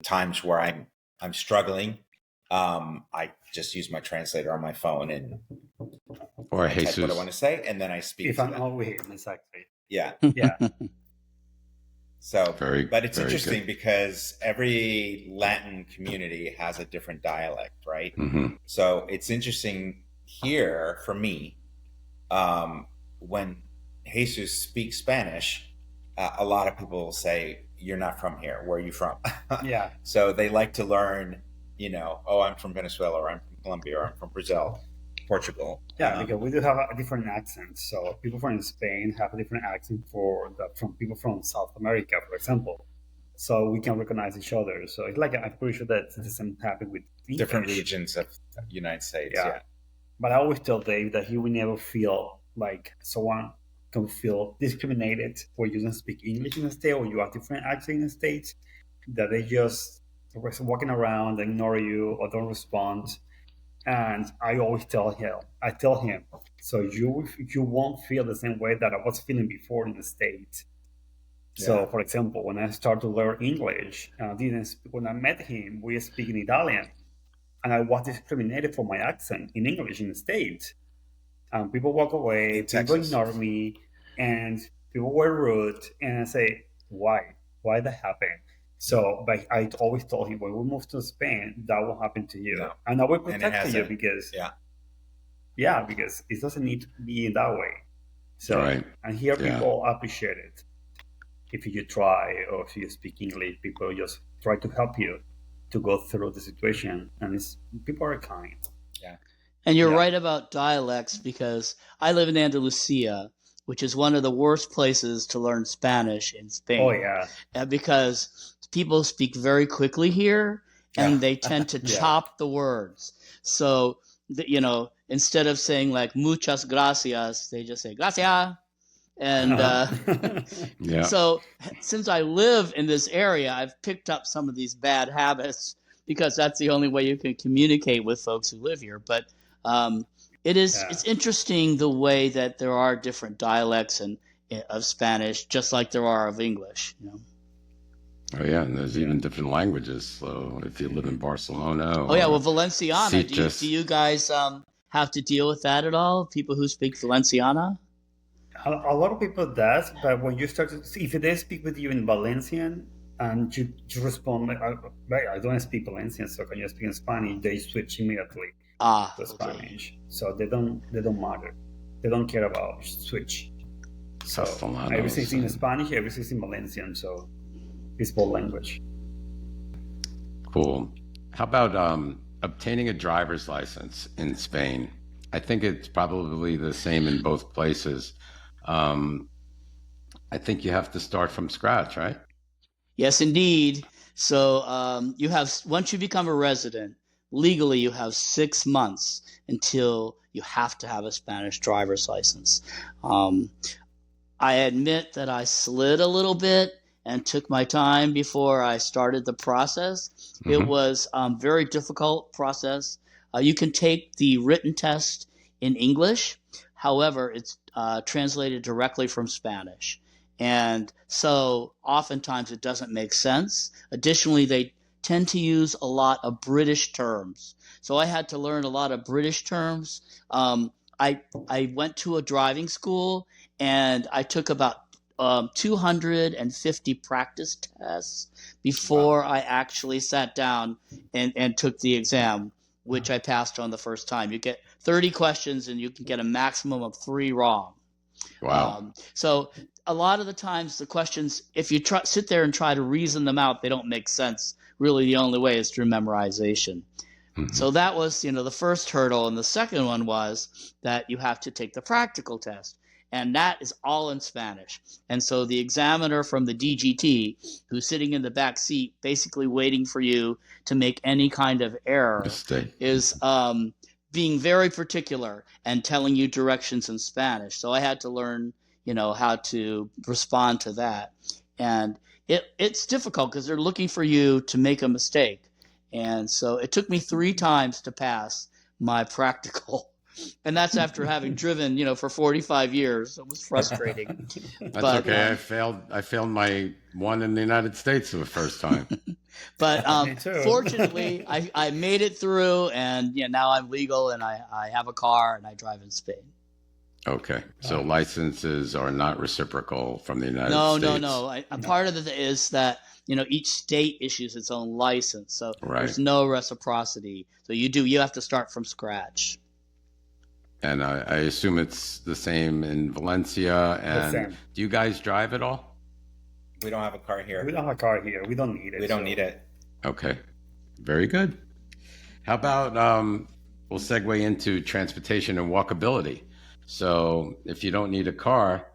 times where I'm struggling, I just use my translator on my phone and or I type what I want to say, and then I speak. If I'm away, exactly. Yeah. So, but it's interesting because every Latin community has a different dialect, right? Mm-hmm. So it's interesting here for me when Jesus speaks Spanish. A lot of people will say, "You're not from here. Where are you from?" Yeah. So they like to learn. I'm from Venezuela, or I'm from Colombia, or I'm from Brazil. Portugal. Yeah, because we do have a different accent. So people from Spain have a different accent from people from South America, for example. So we can recognize each other. So it's like, I'm pretty sure that the same happened with different English. regions of the United States. Yeah. Yeah. But I always tell Dave that he will never feel like someone can feel discriminated when you don't speak English in the state or you have different accent in the States, that they just walking around, ignore you or don't respond. And I always tell him, so you won't feel the same way that I was feeling before in the States. So, for example, when I started to learn English, when I met him, we speak in Italian, and I was discriminated for my accent in English in the States. People walk away, people ignore me, and people were rude. And I say, why? Why that happened? So, but I always told him, when we move to Spain, that will happen to you, and I will protect you because because it doesn't need to be in that way. So, and here people appreciate it. If you try or if you speak English, people just try to help you to go through the situation, and people are kind. Yeah. And you're right about dialects, because I live in Andalusia, which is one of the worst places to learn Spanish in Spain. Oh, yeah. Because people speak very quickly here, and they tend to chop the words. So, instead of saying like muchas gracias, they just say gracias. And so since I live in this area, I've picked up some of these bad habits, because that's the only way you can communicate with folks who live here. But it's interesting the way that there are different dialects of Spanish, just like there are of English. Oh yeah, and there's even different languages. So if you live in Barcelona, Valenciana. Do you guys have to deal with that at all? People who speak Valenciana? A lot of people does, but when you start to see, if they speak with you in Valencian and you respond like, I don't speak Valencian, so can you speak in Spanish? They switch immediately to Spanish. So they don't matter. They don't care about switch. So everything's in Spanish, everything's in Valencian. So it's both language. Cool. How about obtaining a driver's license in Spain? I think it's probably the same in both places. I think you have to start from scratch, right? Yes, indeed. So once you become a resident, legally you have 6 months until you have to have a Spanish driver's license. I admit that I slid a little bit and took my time before I started the process. Mm-hmm. It was a very difficult process. You can take the written test in English. However, it's translated directly from Spanish. And so oftentimes it doesn't make sense. Additionally, they tend to use a lot of British terms. So I had to learn a lot of British terms. I went to a driving school, and I took about 250 practice tests before I actually sat down and took the exam, which I passed on the first time. You get 30 questions, and you can get a maximum of 3 wrong. Wow. So a lot of the times the questions, if you sit there and try to reason them out, they don't make sense. Really, the only way is through memorization. Mm-hmm. So that was, the first hurdle. And the second one was that you have to take the practical test. And that is all in Spanish. And so the examiner from the DGT, who's sitting in the back seat, basically waiting for you to make any kind of error, is being very particular and telling you directions in Spanish. So I had to learn, how to respond to that. And it's difficult because they're looking for you to make a mistake. And so it took me 3 times to pass my practical. And that's after having driven, for 45 years. It was frustrating. That's okay. I failed my one in the United States for the first time. But fortunately, I made it through, and now I'm legal, and I have a car, and I drive in Spain. Okay. So licenses are not reciprocal from the United States? No. A part of it is that, each state issues its own license. So there's no reciprocity. So you have to start from scratch. And I assume it's the same in Valencia. And do you guys drive at all? We don't have a car here. We don't have a car here. We don't need it. We don't need it. Okay. Very good. How about we'll segue into transportation and walkability. So if you don't need a car,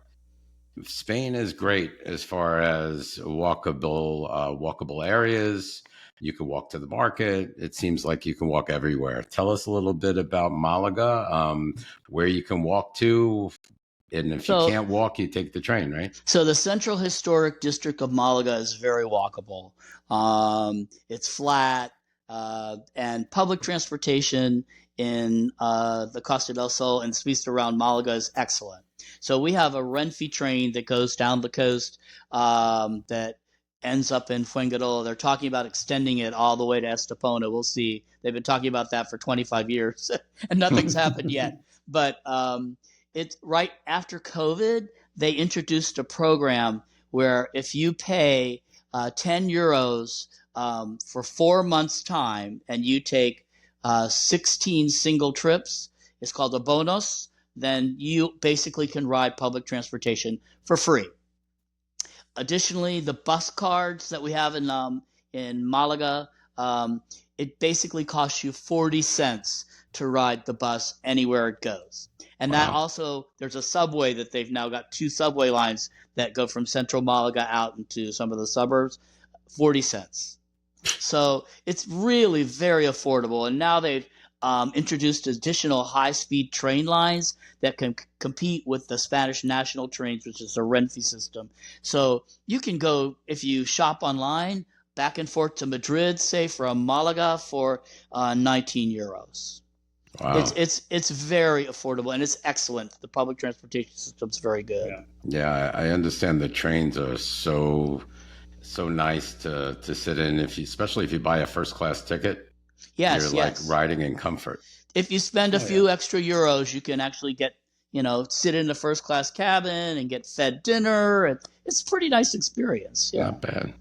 Spain is great as far as walkable areas. You can walk to the market. It seems like you can walk everywhere. Tell us a little bit about Malaga, where you can walk to, and if you can't walk, you take the train, right? So the Central Historic District of Malaga is very walkable. It's flat, and public transportation in the Costa del Sol and space around Malaga is excellent. So we have a Renfe train that goes down the coast that ends up in Fuengirola. They're talking about extending it all the way to Estepona. We'll see. They've been talking about that for 25 years, and nothing's happened yet. But it's right after COVID, they introduced a program where if you pay 10 euros for 4 months' time and you take 16 single trips, it's called a bonus, then you basically can ride public transportation for free. Additionally, the bus cards that we have in Malaga, it basically costs you 40 cents to ride the bus anywhere it goes. And that also, there's a subway that they've now got 2 subway lines that go from central Malaga out into some of the suburbs, 40 cents. So it's really very affordable. And now they've introduced additional high-speed train lines that can compete with the Spanish national trains, which is the Renfe system. So you can go, if you shop online, back and forth to Madrid, say from Malaga for 19 euros. Wow. It's very affordable and it's excellent. The public transportation system's very good. Yeah, I understand the trains are so nice to sit in, especially if you buy a first class ticket. You're like riding in comfort. If you spend a few extra euros, you can actually get, sit in the first class cabin and get fed dinner. It's a pretty nice experience. Yeah. Not bad.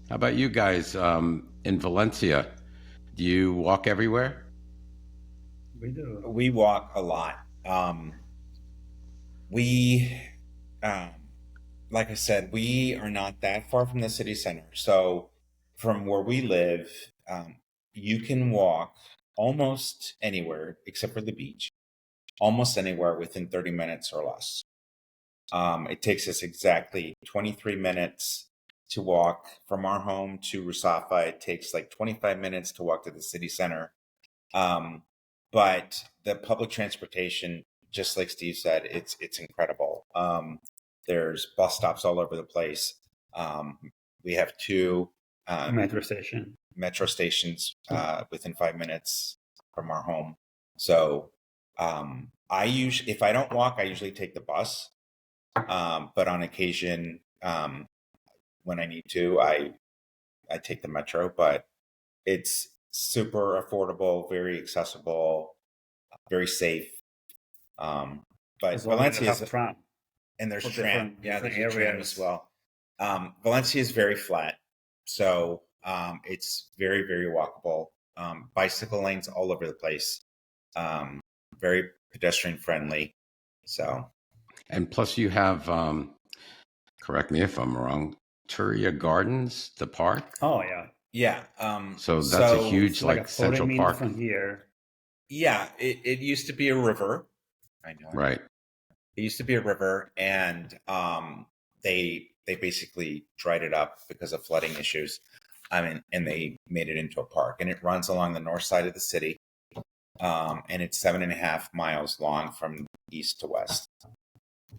How about you guys in Valencia? Do you walk everywhere? We do. We walk a lot. Like I said, we are not that far from the city center. So from where we live, you can walk almost anywhere except for the beach, almost anywhere within 30 minutes or less. It takes us exactly 23 minutes to walk from our home to Rusafa. It takes like 25 minutes to walk to the city center. But the public transportation, just like Steve said, it's incredible. There's bus stops all over the place. We have 2 metro stations within 5 minutes from our home. So if I don't walk, I usually take the bus. But on occasion, when I need to, I take the metro. But it's super affordable, very accessible, very safe. But Valencia is tram. And there's tram. There's a tram as well. Valencia is very flat. So it's very, very walkable. Bicycle lanes all over the place. Very pedestrian friendly. So. And plus you have, correct me if I'm wrong, Turia Gardens, the park. Oh, yeah. Yeah. So that's a huge like central park. From here. Yeah. It used to be a river. I know. Right. It used to be a river, and they basically dried it up because of flooding issues. And they made it into a park, and it runs along the north side of the city. And it's 7.5 miles long from east to west.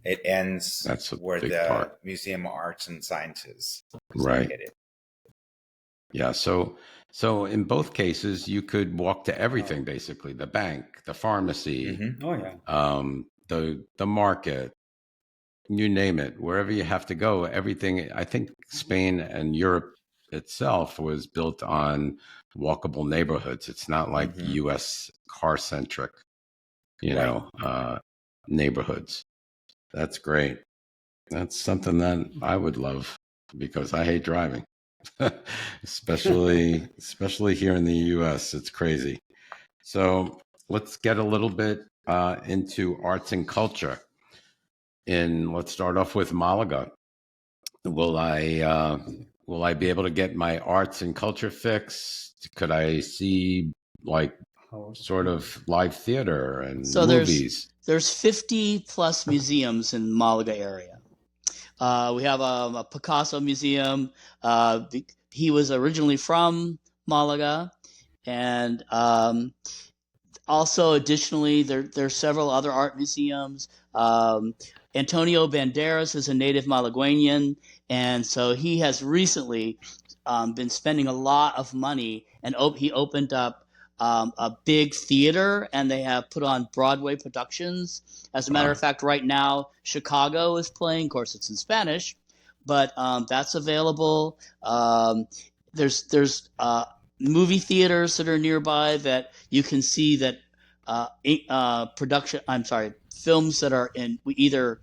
It ends where the park. Museum of Arts and Sciences is right. located. Yeah. So in both cases, you could walk to everything, basically: the bank, the pharmacy, Mm-hmm. Oh yeah, the market, you name it. Wherever you have to go, everything. I think Spain and Europe itself was built on walkable neighborhoods. It's not like U.S. car centric, neighborhoods. That's great. That's something that I would love because I hate driving, especially here in the U.S. It's crazy. So let's get a little bit into arts and culture. Let's start off with Malaga. Will I be able to get my arts and culture fix? Could I see like sort of live theater and So movies? there's 50 plus museums in Malaga area. We have a Picasso museum. He was originally from Malaga, and also additionally there's several other art museums. Antonio Banderas is a native Malagueñan, and so he has recently been spending a lot of money, and he opened up a big theater, and they have put on Broadway productions. As a matter of fact, right now Chicago is playing. Of course, it's in Spanish, but that's available. There's movie theaters that are nearby that you can see that films that are in either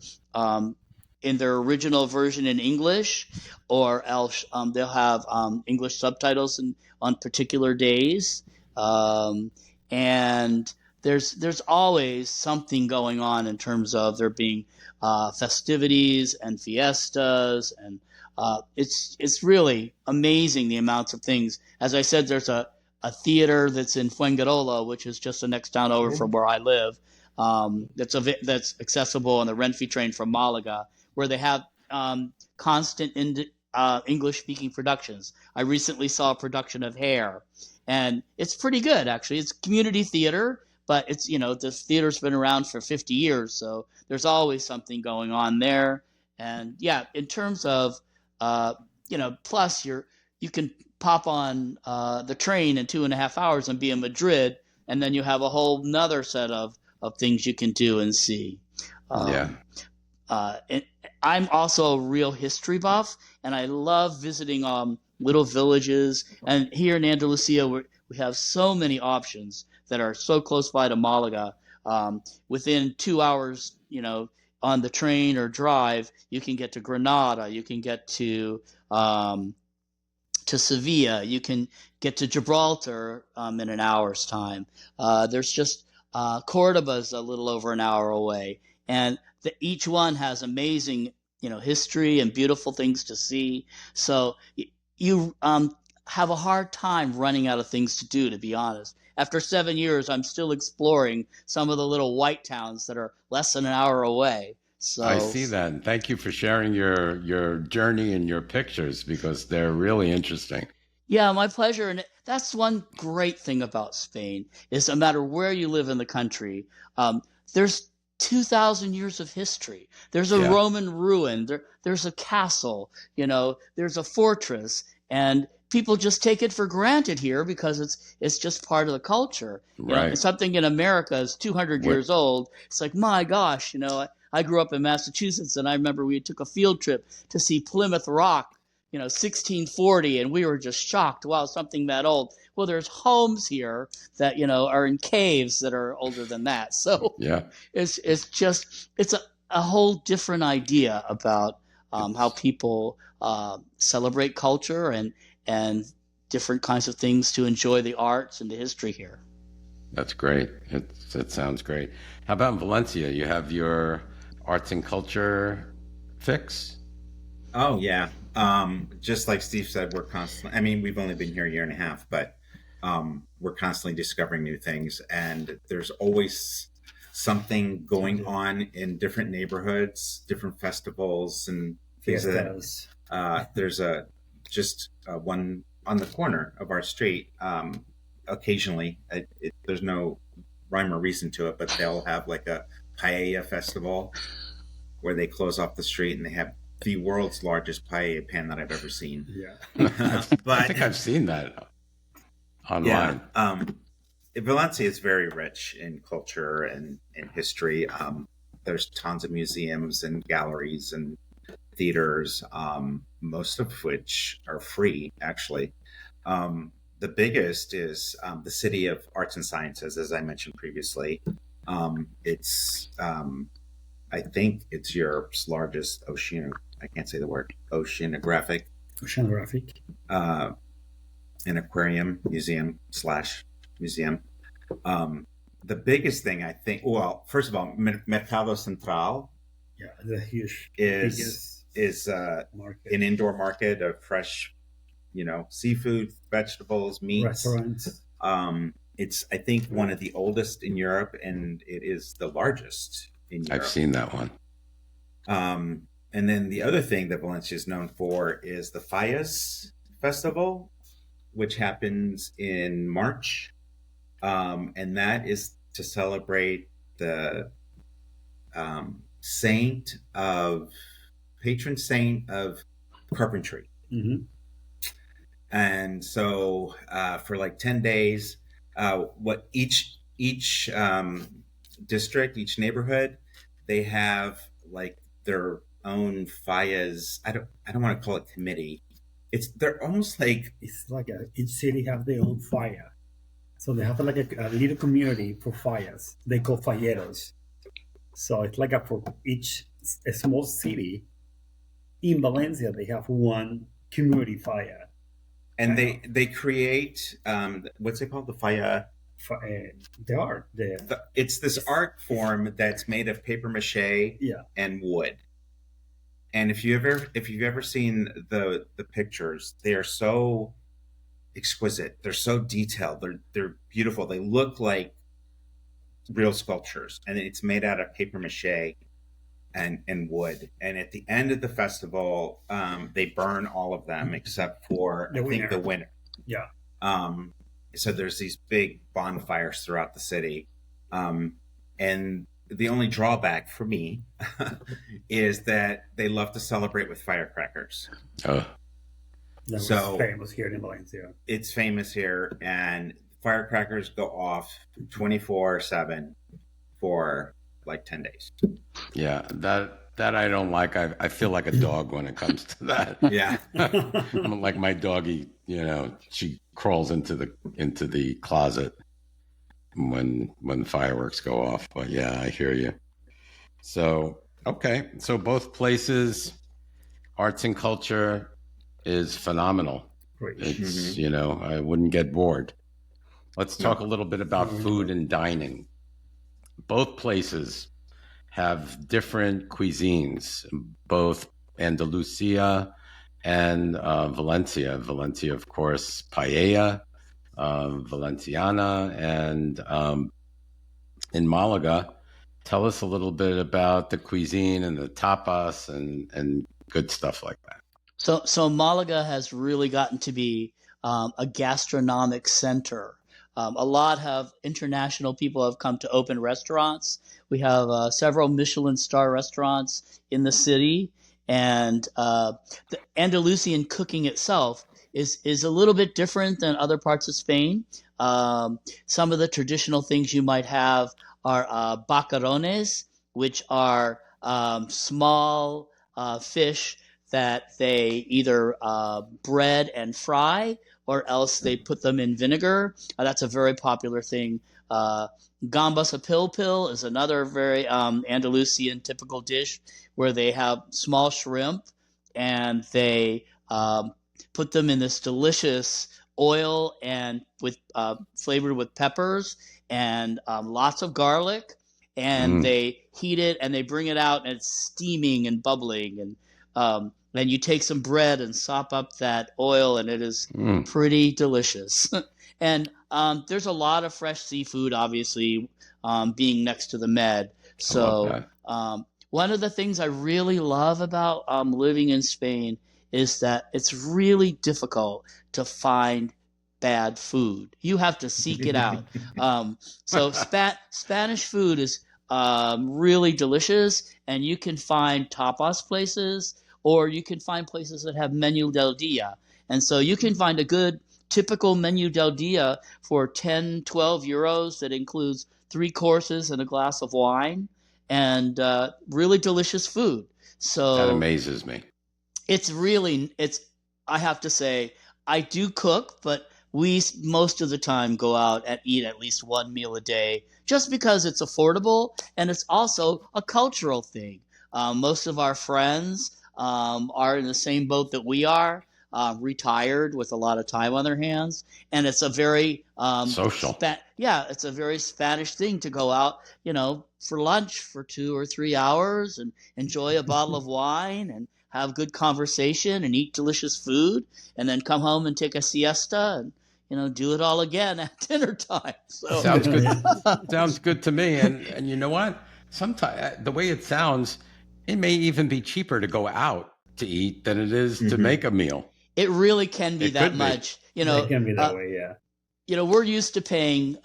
in their original version in English, or else they'll have English subtitles on particular days. And there's always something going on in terms of there being festivities and fiestas, and it's really amazing the amounts of things. As I said, there's a theater that's in Fuengirola, which is just the next town over from where I live. That's accessible on the Renfe train from Malaga, where they have constant English-speaking productions. I recently saw a production of Hair, and it's pretty good, actually. It's community theater, but it's, the theater's been around for 50 years, so there's always something going on there. And yeah, in terms of, plus you can pop on the train in 2.5 hours and be in Madrid, and then you have a whole nother set of things you can do and see. And I'm also a real history buff, and I love visiting little villages. And here in Andalusia, we have so many options that are so close by to Malaga. Within 2 hours, on the train or drive, you can get to Granada, you can get to Sevilla, you can get to Gibraltar in an hour's time. There's just Cordoba's a little over an hour away, and each one has amazing, history and beautiful things to see. So you have a hard time running out of things to do, to be honest. After 7 years, I'm still exploring some of the little white towns that are less than an hour away. So I see that. And thank you for sharing your journey and your pictures, because they're really interesting. Yeah, my pleasure. And that's one great thing about Spain, is no matter where you live in the country, there's 2,000 years of history. There's a Roman ruin. There's a castle. There's a fortress, and people just take it for granted here because it's just part of the culture. Right. Something in America is 200 years old. It's like, my gosh, I grew up in Massachusetts, and I remember we took a field trip to see Plymouth Rock, 1640, and we were just shocked. Wow, something that old. Well, there's homes here that, are in caves that are older than that. So it's a whole different idea about how people celebrate culture and different kinds of things to enjoy the arts and the history here. That's great. It sounds great. How about in Valencia? You have your arts and culture fix? Oh, yeah. Just like Steve said, we're constantly, we've only been here a year and a half, but we're constantly discovering new things, and there's always something going on in different neighborhoods, different festivals and things. There's one on the corner of our street. Occasionally, there's no rhyme or reason to it, but they'll have like a paella festival where they close off the street and they have the world's largest paella pan that I've ever seen. Yeah, but I think I've seen that online. Yeah, Valencia is very rich in culture and in history. There's tons of museums and galleries and theaters, most of which are free, actually. The biggest is the City of Arts and Sciences, as I mentioned previously. It's, I think it's Europe's largest oceanographic an aquarium museum. The biggest thing, I think, well, first of all, Mercado Central, the huge is an indoor market of fresh, seafood, vegetables, meats. Restaurants. It's, I think, one of the oldest in Europe, and it is the largest in Europe. I've seen that one. And then the other thing that Valencia is known for is the Fallas Festival, which happens in March. And that is to celebrate the patron saint of carpentry. Mm-hmm. And so for like 10 days, what each district, each neighborhood, they have like their own fallas. I don't want to call it committee. They're almost like, It's like each city have their own fire. So they have like a little community for fires. They call falleros. So it's like for a small city in Valencia, they have one community fire. and they create what's it called, the falla. It's this art form that's made of paper mache and wood. And if you've ever seen the pictures, they are so exquisite. They're so detailed. They're beautiful. They look like real sculptures, and it's made out of paper mache and wood. And at the end of the festival, they burn all of them except for the winner. Yeah. So there's these big bonfires throughout the city, and the only drawback for me is that they love to celebrate with firecrackers. Oh. That's famous here in Valencia. It's famous here, and firecrackers go off 24/7 for like 10 days. Yeah, that I don't like. I feel like a dog when it comes to that. Yeah. I'm like my doggy, she crawls into the closet when the fireworks go off. But yeah, I hear you. So, okay. So both places, arts and culture is phenomenal. Great. It's, I wouldn't get bored. Let's talk a little bit about food and dining. Both places have different cuisines, both Andalusia and Valencia. Valencia, of course, paella, Valenciana, and in Malaga. Tell us a little bit about the cuisine and the tapas and good stuff like that. So Malaga has really gotten to be a gastronomic center. A lot of international people have come to open restaurants. We have several Michelin star restaurants in the city, and the Andalusian cooking itself is a little bit different than other parts of Spain. Some of the traditional things you might have are bacarones, which are small fish that they either bread and fry, or else they put them in vinegar. That's a very popular thing. Gambas a pil is another very Andalusian typical dish where they have small shrimp and they put them in this delicious oil and with flavored with peppers and lots of garlic, and they heat it and they bring it out and it's steaming and bubbling, and then you take some bread and sop up that oil, and it is pretty delicious. And there's a lot of fresh seafood, obviously, being next to the Med. So one of the things I really love about living in Spain is that it's really difficult to find bad food. You have to seek it out. So Spanish food is really delicious, and you can find tapas places, or you can find places that have menu del dia. And so you can find a good typical menu del dia for 10, 12 euros that includes 3 courses and a glass of wine and really delicious food. So that amazes me. I have to say, I do cook, but we most of the time go out and eat at least one meal a day just because it's affordable, and it's also a cultural thing. Most of our friends are in the same boat that we are, retired with a lot of time on their hands, and it's a very social. It's a very Spanish thing to go out, for lunch for 2 or 3 hours and enjoy a bottle of wine and have good conversation and eat delicious food, and then come home and take a siesta and do it all again at dinner time. So Sounds good. Sounds good to me. And you know what? Sometimes the way it sounds, it may even be cheaper to go out to eat than it is to make a meal. it really can be It that could be. much. It can be that way, yeah. We're used to paying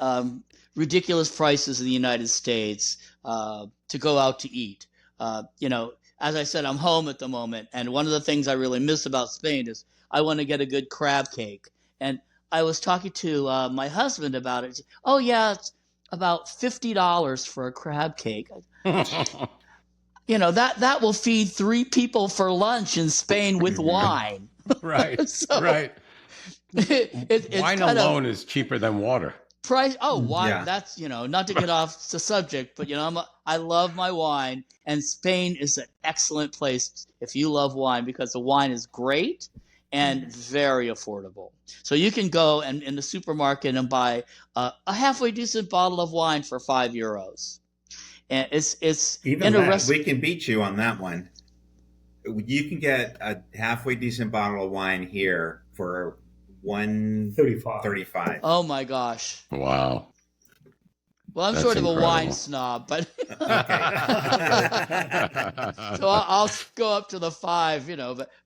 ridiculous prices in the United States to go out to eat. As I said, I'm home at the moment, and one of the things I really miss about Spain is I want to get a good crab cake. And I was talking to my husband about it. Oh yeah, it's about $50 for a crab cake. That will feed 3 people for lunch in Spain with wine. Right. So, right. It's Wine kind of alone is cheaper than water. price. Oh, wine. Yeah. That's not to get off the subject, but I love my wine, and Spain is an excellent place if you love wine because the wine is great and very affordable. So you can go in the supermarket and buy a halfway decent bottle of wine for €5. And it's Even in a that, restaurant. we can beat you on that one. You can get a halfway decent bottle of wine here for $1.35. Oh my gosh. Wow. Well, I'm That's sort of a incredible. wine snob, but Okay. so I'll go up to the 5,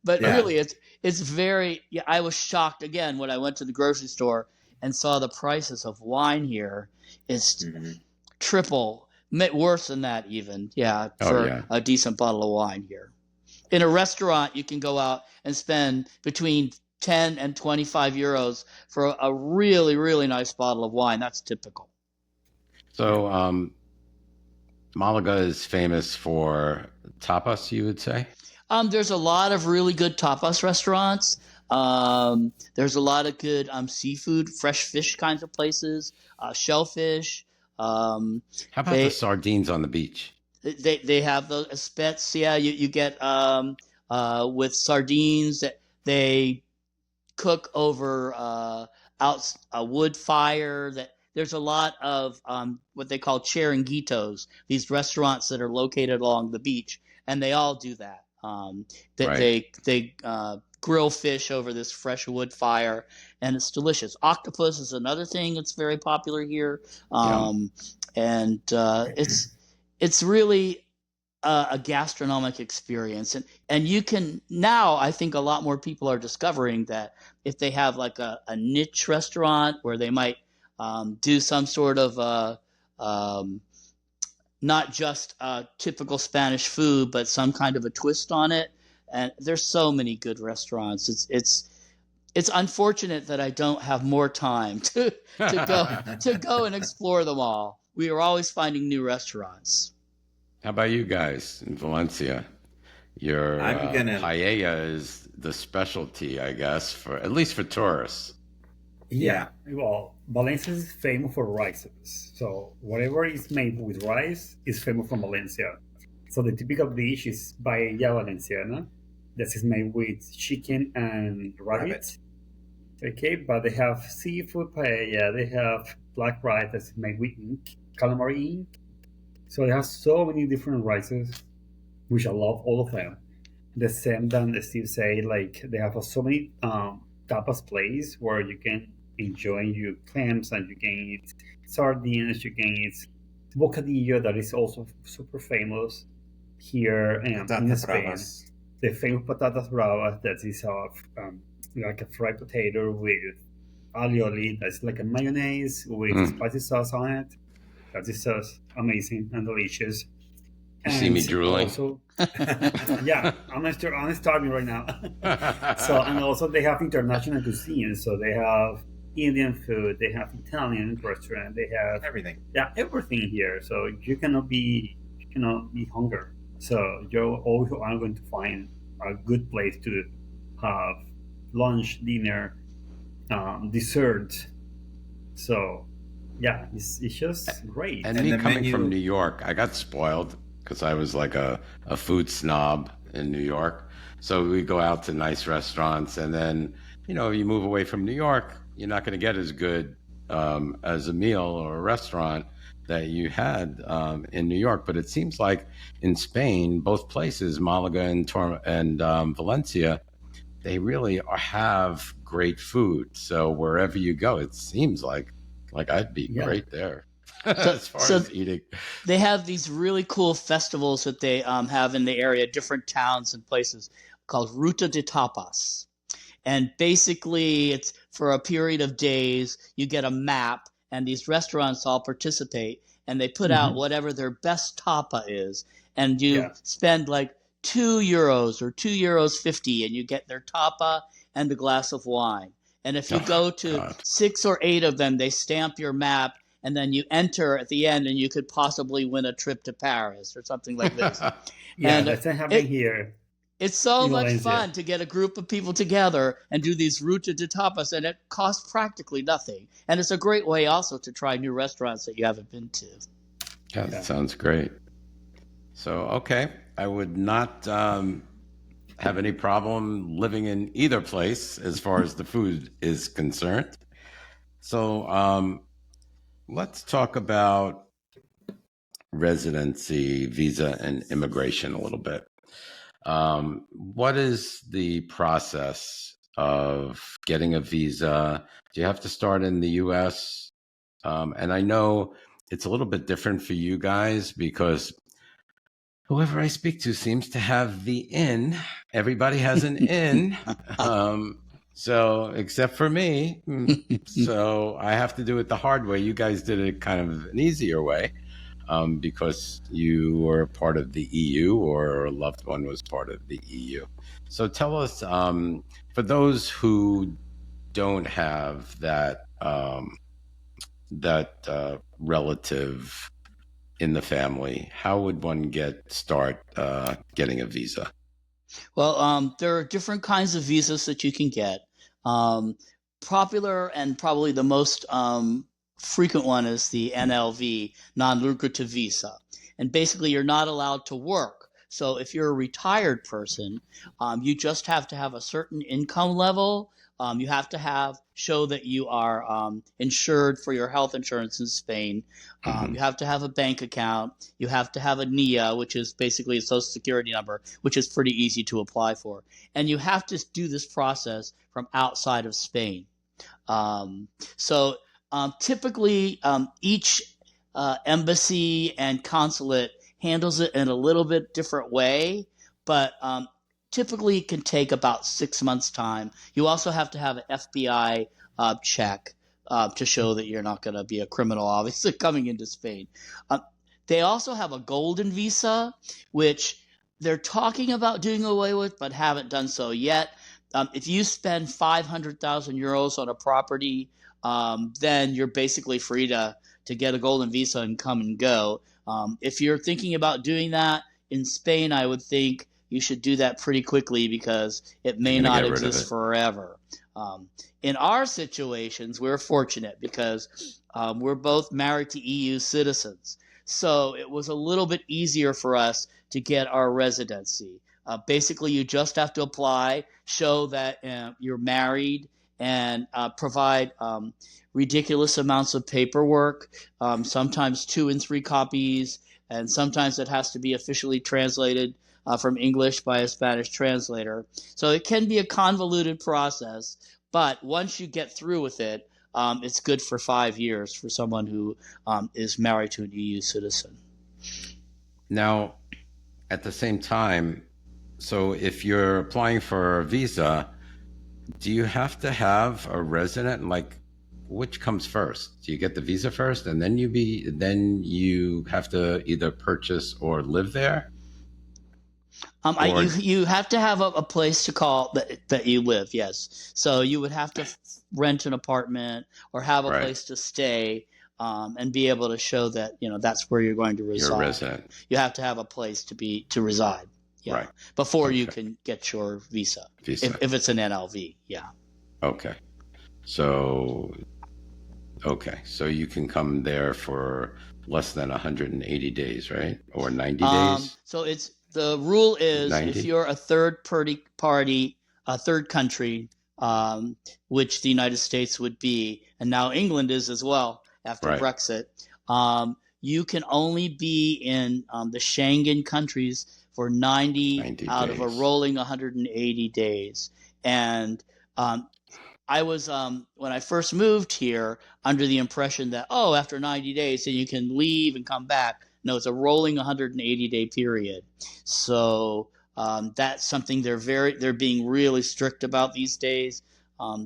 but Yeah. really it's very. Yeah, I was shocked again when I went to the grocery store and saw the prices of wine here. It's triple, worse than that even. Yeah, for a decent bottle of wine here. In a restaurant, you can go out and spend between 10 and 25 euros for a really, really nice bottle of wine. That's typical. So, Malaga is famous for tapas, you would say? There's a lot of really good tapas restaurants. There's a lot of good seafood, fresh fish kinds of places, shellfish. How about the sardines on the beach? They have those espets. Yeah, you get with sardines that they cook over a wood fire. There's a lot of what they call chiringuitos, these restaurants that are located along the beach, and they all do that. They grill fish over this fresh wood fire, and it's delicious. Octopus is another thing that's very popular here, and it's really a gastronomic experience, and you can now. I think a lot more people are discovering that if they have like a niche restaurant where they might do some sort of not just typical Spanish food, but some kind of a twist on it. And there's so many good restaurants. It's unfortunate that I don't have more time to go and explore them all. We are always finding new restaurants. How about you guys in Valencia? Your paella is the specialty, I guess, at least for tourists. Yeah. Well, Valencia is famous for rices. So whatever is made with rice is famous from Valencia. So the typical dish is paella valenciana. That is made with chicken and rabbit. Okay, but they have seafood paella. They have black rice that's made with ink, calamari ink. So they have so many different rices, which I love all of them. The same than Steve said, like they have so many tapas place where you can enjoy your clams and you can eat sardines, you can eat bocadillo that is also super famous here in Spain. Bravas. The famous patatas bravas that is like a fried potato with alioli, that's like a mayonnaise with spicy sauce on it. That is just amazing and delicious. You see me drooling. Also, yeah, I'm starving right now. And also they have international cuisine. So they have Indian food, they have Italian restaurant, they have everything. Yeah, everything here. So you cannot be hungry. So you're always going to find a good place to have lunch, dinner, dessert. So yeah, it's just great. And me coming from New York, I got spoiled because I was like a food snob in New York. So we go out to nice restaurants, and then you move away from New York, you're not going to get as good as a meal or a restaurant that you had in New York. But it seems like in Spain, both places, Malaga and Valencia, they really have great food. So wherever you go, it seems like I'd be great there as far as eating. They have these really cool festivals that they have in the area, different towns and places, called Ruta de Tapas. And basically, it's for a period of days, you get a map, and these restaurants all participate, and they put out whatever their best tapa is. And you spend like €2 or €2.50, and you get their tapa and a glass of wine. And if you go to 6 or 8 of them, they stamp your map, and then you enter at the end, and you could possibly win a trip to Paris or something like this. That's happening here. It's so much fun to get a group of people together and do these Ruta de Tapas, and it costs practically nothing. And it's a great way also to try new restaurants that you haven't been to. Yeah, that sounds great. So, okay, I would not have any problem living in either place as far as the food is concerned. So let's talk about residency, visa, and immigration a little bit. What is the process of getting a visa? Do you have to start in the U.S.? And I know it's a little bit different for you guys because whoever I speak to seems to have the in. Everybody has an in. So except for me. So I have to do it the hard way. You guys did it kind of an easier way. Because you were part of the EU or a loved one was part of the EU. So tell us, for those who don't have that relative in the family, how would one start getting a visa? Well, there are different kinds of visas that you can get. Popular and probably the most frequent one is the NLV, non-lucrative visa. And basically, you're not allowed to work. So if you're a retired person, you just have to have a certain income level. You have to show that you are insured for your health insurance in Spain. You have to have a bank account. You have to have a NIA, which is basically a social security number, which is pretty easy to apply for. And you have to do this process from outside of Spain. Typically, each embassy and consulate handles it in a little bit different way, but typically it can take about 6 months' time. You also have to have an FBI check to show that you're not going to be a criminal, obviously, coming into Spain. They also have a golden visa, which they're talking about doing away with, but haven't done so yet. If you spend €500,000 on a property, then you're basically free to get a golden visa and come and go. If you're thinking about doing that in Spain, I would think you should do that pretty quickly because it may not exist forever. In our situations, we're fortunate because we're both married to EU citizens. So it was a little bit easier for us to get our residency. Basically, you just have to apply, show that you're married, and provide ridiculous amounts of paperwork, sometimes 2 and 3 copies, and sometimes it has to be officially translated from English by a Spanish translator. So it can be a convoluted process, but once you get through with it, it's good for 5 years for someone who is married to an EU citizen. Now, at the same time, so if you're applying for a visa, do you have to have a resident? Like, which comes first? Do you get the visa first, and then you have to either purchase or live there? You have to have a place to call that you live. Yes, so you would have to rent an apartment or have a place to stay, and be able to show that that's where you're going to reside. You're a resident. You have to have a place to reside. Yeah, before you can get your visa. If it's an NLV, yeah. Okay. So you can come there for less than 180 days, right? Or 90 days? So the rule is 90? If you're a third party, a third country, which the United States would be, and now England is as well after Brexit, you can only be in the Schengen countries for 90 out days. of a rolling 180 days. And I was, when I first moved here, under the impression that, after 90 days, then you can leave and come back. No, it's a rolling 180-day period. So that's something they're being really strict about these days.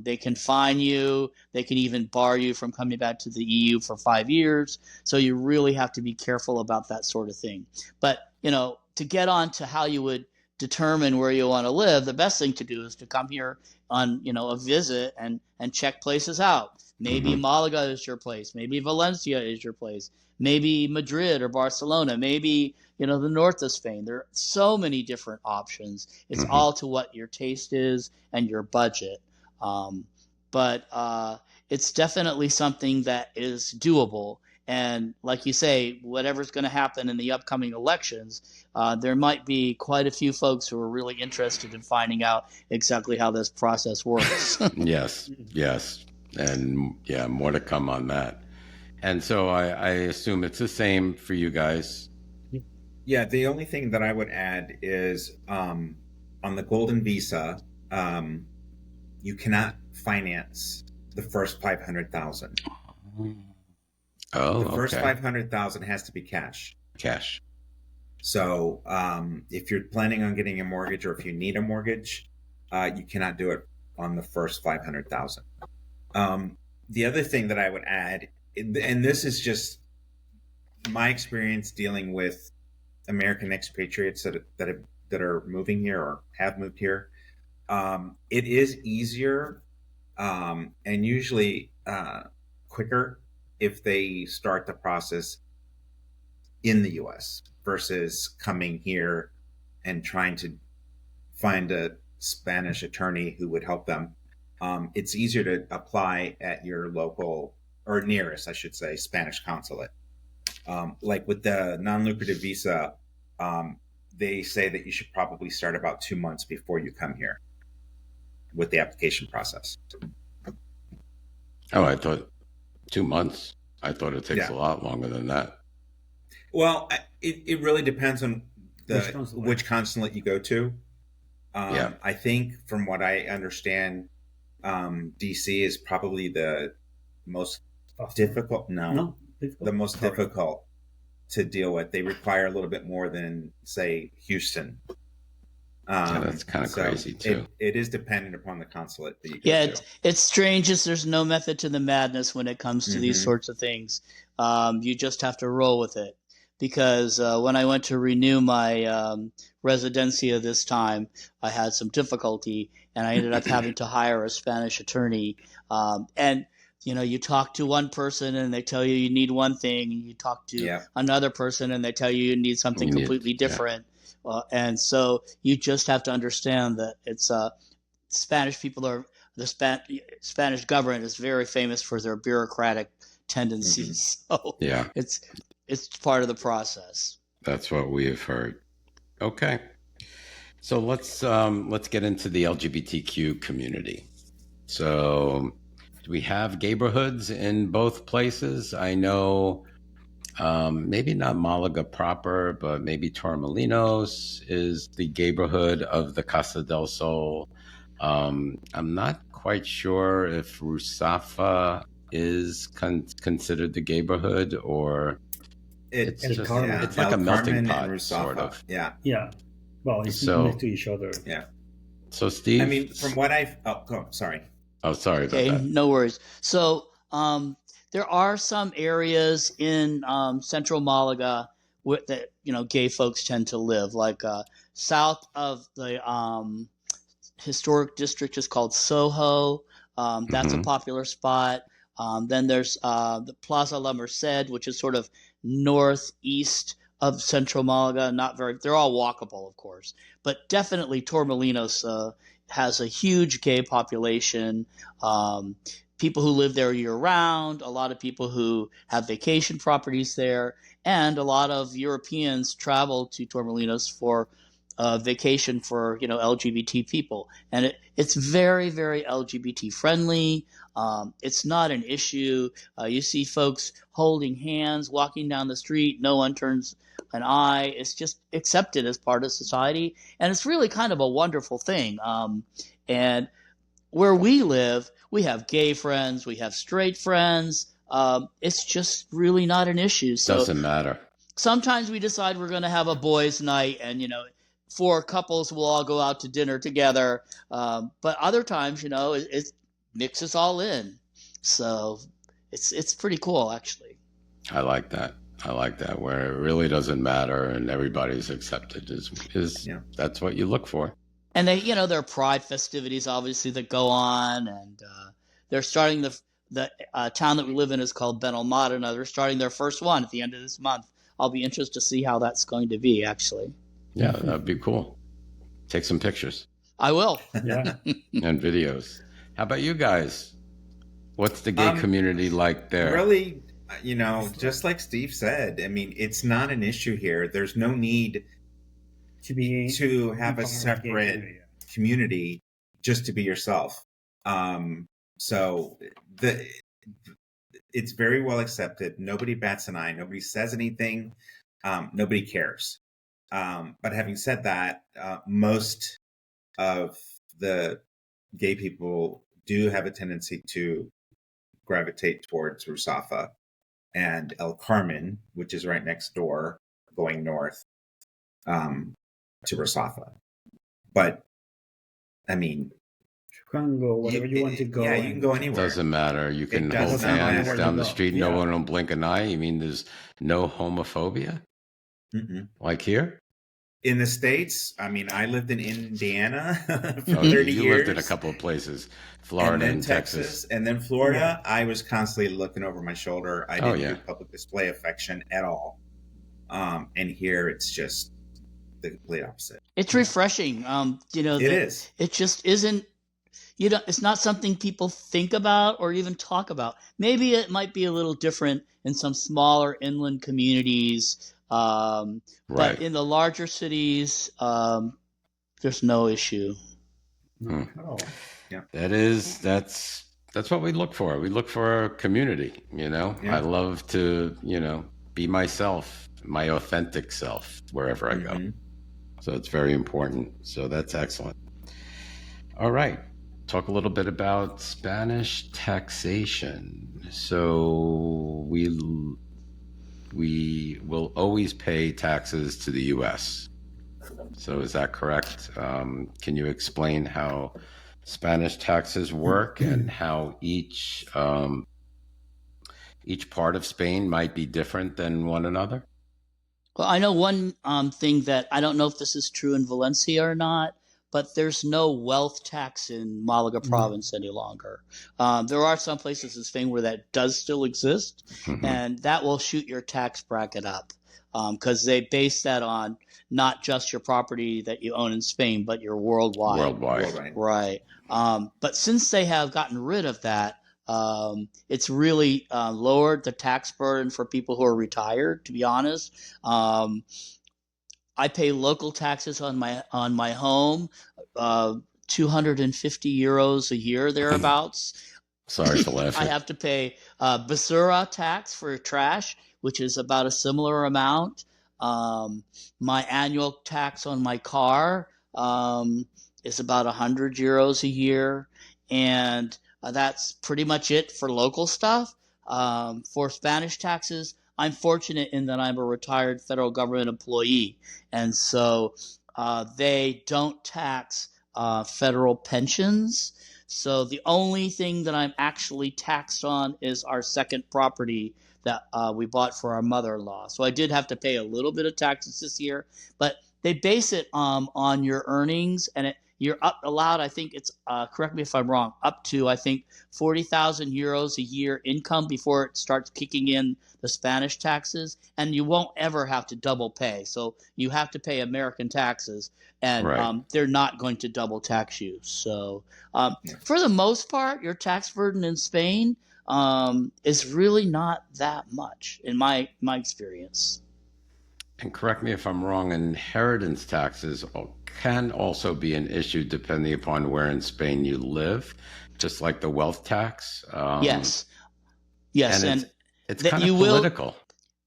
They can fine you. They can even bar you from coming back to the EU for 5 years. So you really have to be careful about that sort of thing. But, to get on to how you would determine where you want to live, the best thing to do is to come here on, a visit and check places out. Maybe Malaga is your place. Maybe Valencia is your place. Maybe Madrid or Barcelona. Maybe, the north of Spain. There are so many different options. It's all to what your taste is and your budget. But it's definitely something that is doable. And like you say, whatever's going to happen in the upcoming elections, there might be quite a few folks who are really interested in finding out exactly how this process works. Yes. And yeah, more to come on that. And so I assume it's the same for you guys. Yeah, the only thing that I would add is on the Golden Visa, you cannot finance the first 500,000. Oh, the first 500,000 has to be cash. So if you're planning on getting a mortgage, or if you need a mortgage, you cannot do it on the first 500,000. The other thing that I would add, and this is just my experience dealing with American expatriates that are moving here or have moved here, it is easier and usually quicker if they start the process in the U.S. versus coming here and trying to find a Spanish attorney who would help them. It's easier to apply at your local, or nearest, I should say, Spanish consulate. Like with the non-lucrative visa, they say that you should probably start about 2 months before you come here with the application process. Oh, I thought 2 months. I thought it takes a lot longer than that. Well, it really depends on which consulate you go to. I think from what I understand, DC is probably the most difficult. The most difficult to deal with. They require a little bit more than, say, Houston. That's kind of crazy too. It is dependent upon the consulate that you go to. It's strange. There's no method to the madness when it comes to these sorts of things. You just have to roll with it. Because when I went to renew my residencia this time, I had some difficulty, and I ended up having to hire a Spanish attorney. And you talk to one person and they tell you need one thing, and you talk to another person and they tell you need something completely different. And so you just have to understand that it's Spanish people the Spanish government is very famous for their bureaucratic tendencies. So it's part of the process. That's what we have heard. Okay. So let's get into the LGBTQ community. So do we have gayborhoods in both places? I know maybe not Malaga proper, but maybe Torremolinos is the gayborhood of the Costa del Sol. I'm not quite sure if Rusafa is considered the gayborhood, or it's like a melting pot, sort of. Yeah. Well, it's next to each other. Yeah. So Steve, I mean, from what sorry. Oh, sorry about that. No worries. So there are some areas in central Malaga that gay folks tend to live, like south of the historic district is called Soho. That's a popular spot. Then there's the Plaza La Merced, which is sort of northeast of central Malaga. They're all walkable, of course, but definitely Torremolinos has a huge gay population. People who live there year round, a lot of people who have vacation properties there, and a lot of Europeans travel to Torremolinos for vacation for LGBT people, and it's very, very LGBT friendly. It's not an issue. You see folks holding hands, walking down the street. No one turns an eye. It's just accepted as part of society, and it's really kind of a wonderful thing. And where we live, we have gay friends, we have straight friends. It's just really not an issue. So Doesn't matter. sometimes we decide we're going to have a boys' night, and 4 couples will all go out to dinner together. But other times, it mixes all in. So it's pretty cool, actually. I like that. Where it really doesn't matter and everybody's accepted is that's what you look for. And they, there are pride festivities, obviously, that go on, and they're starting the town that we live in is called Benalmádena. They're starting their first one at the end of this month. I'll be interested to see how that's going to be, actually. Yeah, that'd be cool. Take some pictures. I will. Yeah. And videos. How about you guys? What's the gay community like there? Really, just like Steve said, I mean, it's not an issue here. There's no need to have a separate community just to be yourself. So it's very well accepted. Nobody bats an eye. Nobody says anything. Nobody cares. But having said that, most of the gay people do have a tendency to gravitate towards Rusafa and El Carmen, which is right next door, going north to Rusafa. But I mean, you can go wherever you want to go. Yeah, you can go anywhere. Doesn't matter. You can hold hands down the street. No one will blink an eye. You mean there's no homophobia? Like here? In the States, I mean, I lived in Indiana for 30 years. You lived in a couple of places, Florida and Texas. And then Florida. I was constantly looking over my shoulder. I didn't do public display affection at all. And here it's just the complete opposite. It's refreshing. It is. It just isn't, it's not something people think about or even talk about. Maybe it might be a little different in some smaller inland communities. But in the larger cities, there's no issue. Oh, yeah. That's what we look for. We look for a community, I love to, be myself, my authentic self, wherever I go. So it's very important. So that's excellent. All right. Talk a little bit about Spanish taxation. So we will always pay taxes to the U.S. So is that correct? Can you explain how Spanish taxes work and how each part of Spain might be different than one another? Well, I know one thing that I don't know if this is true in Valencia or not, but there's no wealth tax in Malaga province any longer. There are some places in Spain where that does still exist, and that will shoot your tax bracket up because they base that on not just your property that you own in Spain, but your worldwide. Right. But since they have gotten rid of that, it's really lowered the tax burden for people who are retired, to be honest. I pay local taxes on my home, 250 euros a year, thereabouts. Sorry for laughing. I have to pay basura tax for trash, which is about a similar amount. My annual tax on my car is about 100 euros a year, and that's pretty much it for local stuff. For Spanish taxes, I'm fortunate in that I'm a retired federal government employee, and so they don't tax federal pensions. So the only thing that I'm actually taxed on is our second property that we bought for our mother-in-law. So I did have to pay a little bit of taxes this year, but they base it on your earnings, and you're allowed, I think it's, correct me if I'm wrong, up to, I think, 40,000 euros a year income before it starts kicking in the Spanish taxes, and you won't ever have to double pay. So you have to pay American taxes, and they're not going to double tax you. So for the most part, your tax burden in Spain is really not that much in my experience. And correct me if I'm wrong, inheritance taxes can also be an issue depending upon where in Spain you live, just like the wealth tax. Yes. And it's kind of political.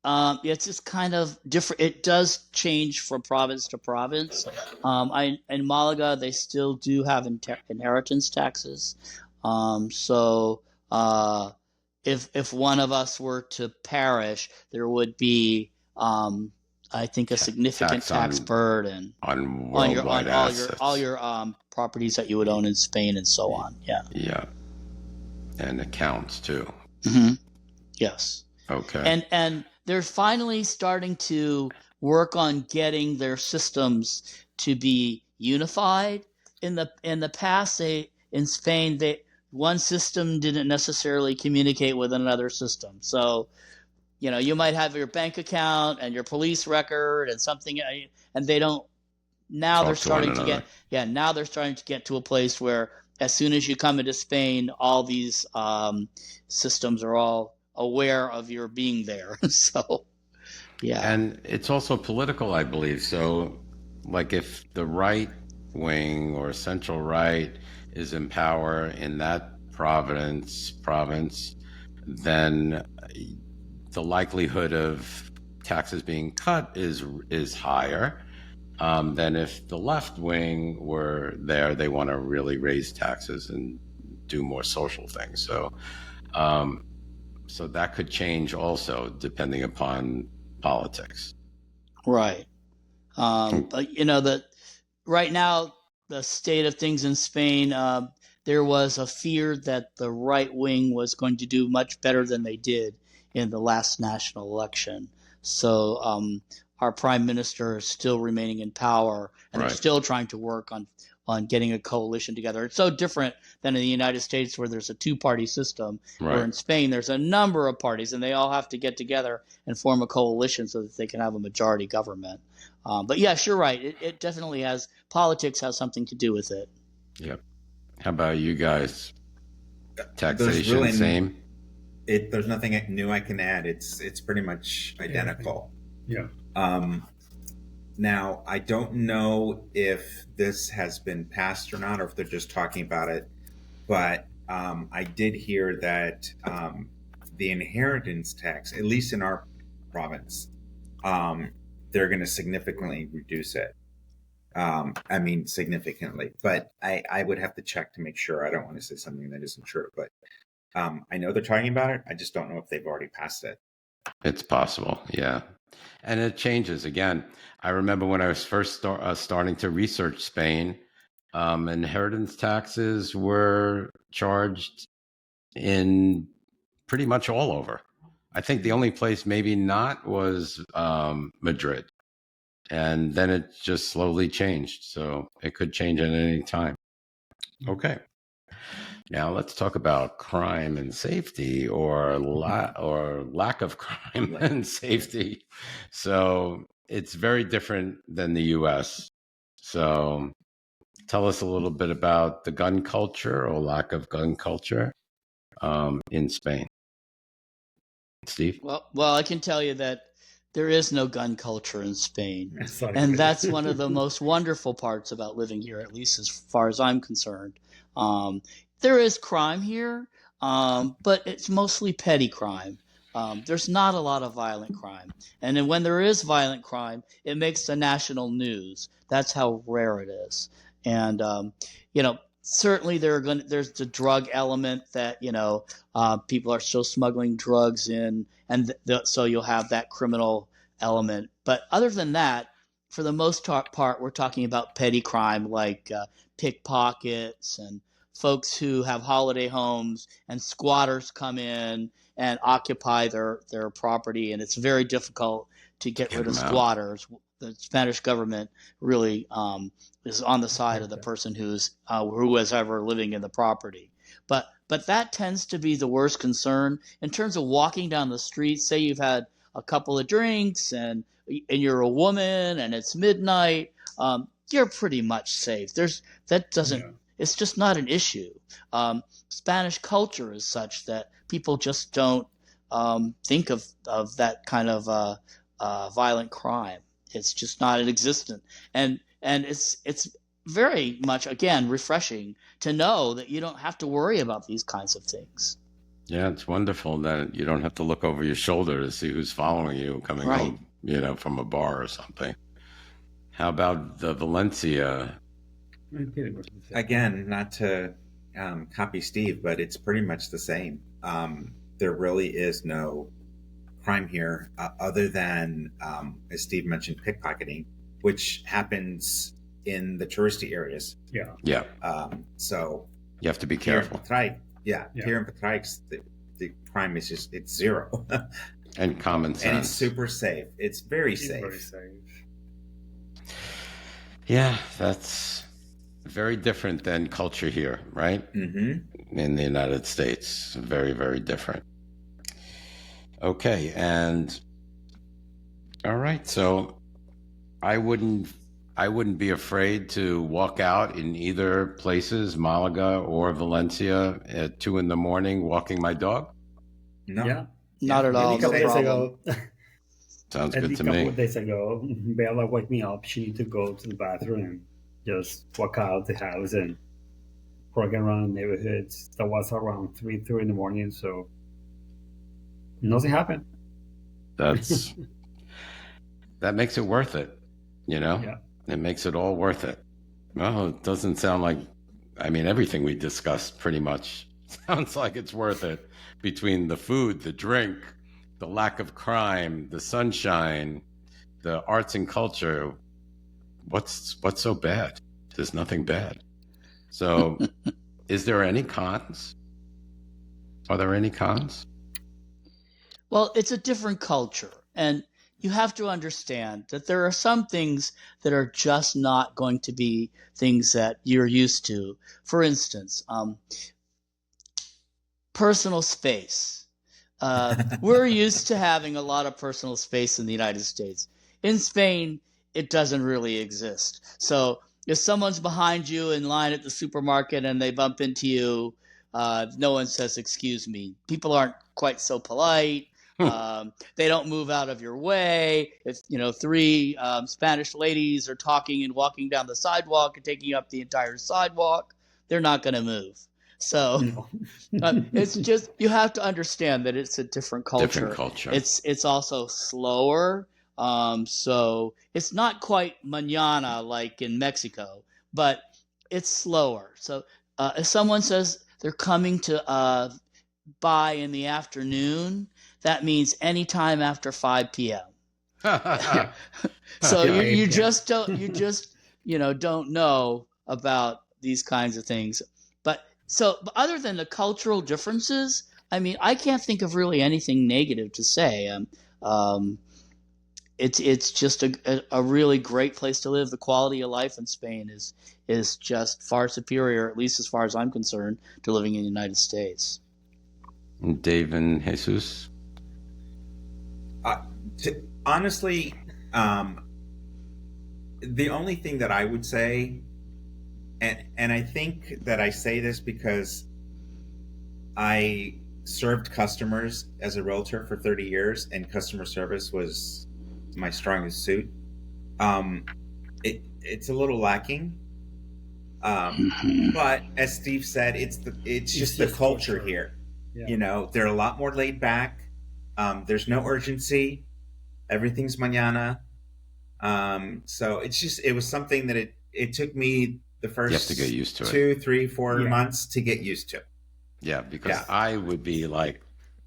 It's just kind of different. It does change from province to province. In Malaga, they still do have inheritance taxes. So if one of us were to perish, there would be, I think, a significant tax burden on on worldwide assets. all your properties that you would own in Spain and so on. Yeah. Yeah, and accounts too. Mm-hmm. Yes. Okay. And they're finally starting to work on getting their systems to be unified. In the past, in Spain, one system didn't necessarily communicate with another system. So, you might have your bank account and your police record and something, and they don't. Now they're starting to get. Now they're starting to get to a place where, as soon as you come into Spain, all these systems are all aware of your being there. So, yeah. And it's also political, I believe. So, like, if the right wing or central right is in power in that province, then the likelihood of taxes being cut is higher than if the left wing were there. They want to really raise taxes and do more social things. So that could change also depending upon politics. Right. But that right now, the state of things in Spain, there was a fear that the right wing was going to do much better than they did in the last national election. So our prime minister is still remaining in power, and they're still trying to work on getting a coalition together. It's so different than in the United States, where there's a two-party system, where in Spain there's a number of parties, and they all have to get together and form a coalition so that they can have a majority government. But yes, you're right. It definitely politics has something to do with it. Yep. How about you guys? Taxation, really, same? There's nothing new I can add. It's pretty much identical. Yeah. Now, I don't know if this has been passed or not, or if they're just talking about it, but I did hear that the inheritance tax, at least in our province, they're going to significantly reduce it. I mean, significantly, but I would have to check to make sure. I don't want to say something that isn't true, but I know they're talking about it. I just don't know if they've already passed it. It's possible, yeah. And it changes. Again, I remember when I was first starting to research Spain, inheritance taxes were charged in pretty much all over. I think the only place maybe not was Madrid. And then it just slowly changed. So it could change at any time. Okay. Now let's talk about crime and safety, or lack of crime and safety. So it's very different than the U.S. So tell us a little bit about the gun culture or lack of gun culture in Spain. Steve? Well, I can tell you that there is no gun culture in Spain. And that's one of the most wonderful parts about living here, at least as far as I'm concerned. There is crime here, but it's mostly petty crime. There's not a lot of violent crime. And then when there is violent crime, it makes the national news. That's how rare it is. And, certainly there's the drug element that, people are still smuggling drugs in, and so you'll have that criminal element. But other than that, for the most part, we're talking about petty crime like pickpockets and folks who have holiday homes, and squatters come in and occupy their property, and it's very difficult to get rid of squatters. The Spanish government really is on the side of the person who is ever living in the property. But that tends to be the worst concern in terms of walking down the street. Say you've had a couple of drinks and you're a woman and it's midnight, you're pretty much safe. It's just not an issue. Spanish culture is such that people just don't think of that kind of violent crime. It's just not existent, and it's very much, again, refreshing to know that you don't have to worry about these kinds of things. Yeah, it's wonderful that you don't have to look over your shoulder to see who's following you coming Right. home, from a bar or something. How about the Valencia? Again, not to copy Steve, but it's pretty much the same. There really is no crime here other than, as Steve mentioned, pickpocketing, which happens in the touristy areas. Yeah, So you have to be here in careful. Patraik, here in Patraik, the crime is it's zero. And common sense. And it's super safe. It's very safe. Very safe. Yeah, that's very different than culture here, right? Mm-hmm. In the United States, very, very different. Okay, and all right, so I wouldn't be afraid to walk out in either places, Malaga or Valencia, at 2 a.m, walking my dog. No. Yeah. Not at all. A couple No days problem. ago, Sounds a good to couple me. of days ago, Bella woke me up. She needed to go to the bathroom and just walk out the house and walk around neighborhoods. That was around 3:30 in the morning, so nothing happened. That's that makes it worth it, Yeah. It makes it all worth it. Well, it doesn't sound like, everything we discussed pretty much sounds like it's worth it, between the food, the drink, the lack of crime, the sunshine, the arts and culture. What's so bad? There's nothing bad. So is there any cons? Are there any cons? Well, it's a different culture, and you have to understand that there are some things that are just not going to be things that you're used to. For instance, personal space. We're used to having a lot of personal space in the United States. In Spain, it doesn't really exist. So if someone's behind you in line at the supermarket and they bump into you, no one says, "Excuse me." People aren't quite so polite. They don't move out of your way. If three Spanish ladies are talking and walking down the sidewalk and taking up the entire sidewalk, they're not going to move. So No. it's just, you have to understand that it's a different culture. Different culture. It's also slower. So it's not quite mañana like in Mexico, but it's slower. So if someone says they're coming to buy in the afternoon, that means anytime after 5 p.m. So you just don't know about these kinds of things. But other than the cultural differences, I can't think of really anything negative to say. It's just a really great place to live. The quality of life in Spain is just far superior, at least as far as I'm concerned, to living in the United States. Dave and Jesus? Honestly, the only thing that I would say, and I think that I say this because I served customers as a realtor for 30 years and customer service was my strongest suit. It's a little lacking. But as Steve said, it's just the culture here. Yeah. They're a lot more laid back. There's no urgency. Everything's mañana. So it was something that it took me the first You have to get used to 2, 3, 4 months to get used to. Yeah, because I would be like,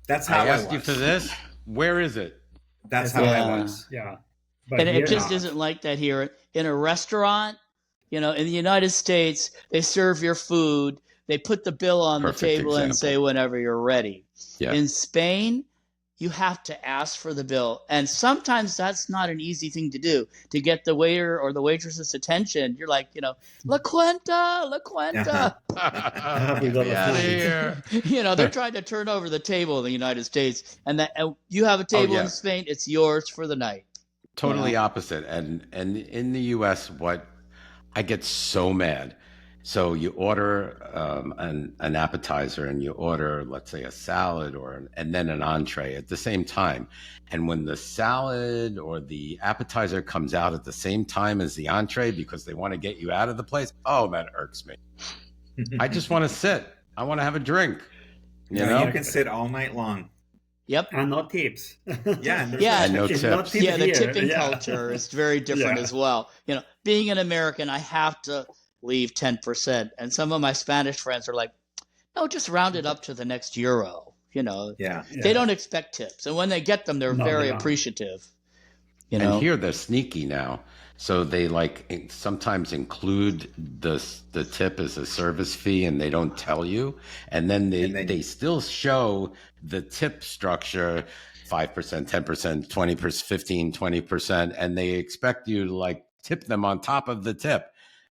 that's how I asked was. you for this. Where is it? That's how I was. Yeah. But And it just not. isn't like that here. In a restaurant, in the United States, they serve your food. They put the bill on Perfect the table and example. say whenever you're ready. Yeah. In Spain, you have to ask for the bill. And sometimes that's not an easy thing to do. To get the waiter or the waitress's attention, you're like, la cuenta, la cuenta. We got Get out of here. They're trying to turn over the table in the United States. And you have a table yeah. in Spain, it's yours for the night. Totally opposite. And in the U.S., what I get so mad. So you order an appetizer and you order, let's say, a salad and then an entree at the same time. And when the salad or the appetizer comes out at the same time as the entree because they want to get you out of the place, oh, that irks me. I just want to sit. I want to have a drink. You No, know, you can sit all night long. Yep. And no tips. Yeah, and Yeah. and no It's not tips. tips Yeah, the here. tipping Yeah. culture is very different Yeah. as well. Being an American, I have to leave 10%. And some of my Spanish friends are like, no, just round it up to the next euro. Yeah. They don't expect tips. And when they get them, they're No, very they don't. appreciative. And here they're sneaky now. So they sometimes include the tip as a service fee, and they don't tell you. And then they still show the tip structure, 5%, 10%, 20%, 15, 20%, and they expect you to tip them on top of the tip.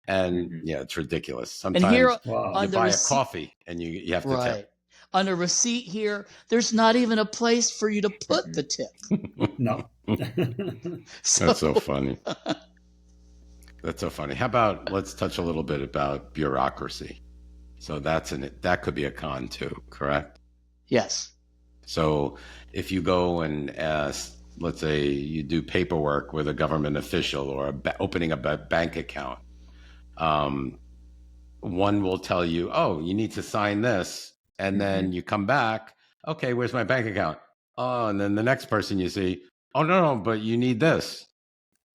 And yeah, it's ridiculous. Sometimes and here you on the buy a receipt, coffee and you have to tip. On a receipt here, there's not even a place for you to put the tip. No. That's so funny. That's so funny. How about let's touch a little bit about bureaucracy. So that could be a con too, correct? Yes. So if you go and ask, let's say you do paperwork with a government official or opening a bank account, one will tell you, oh, you need to sign this. And then you come back, okay, where's my bank account? Oh, and then the next person you see, oh, no, but you need this.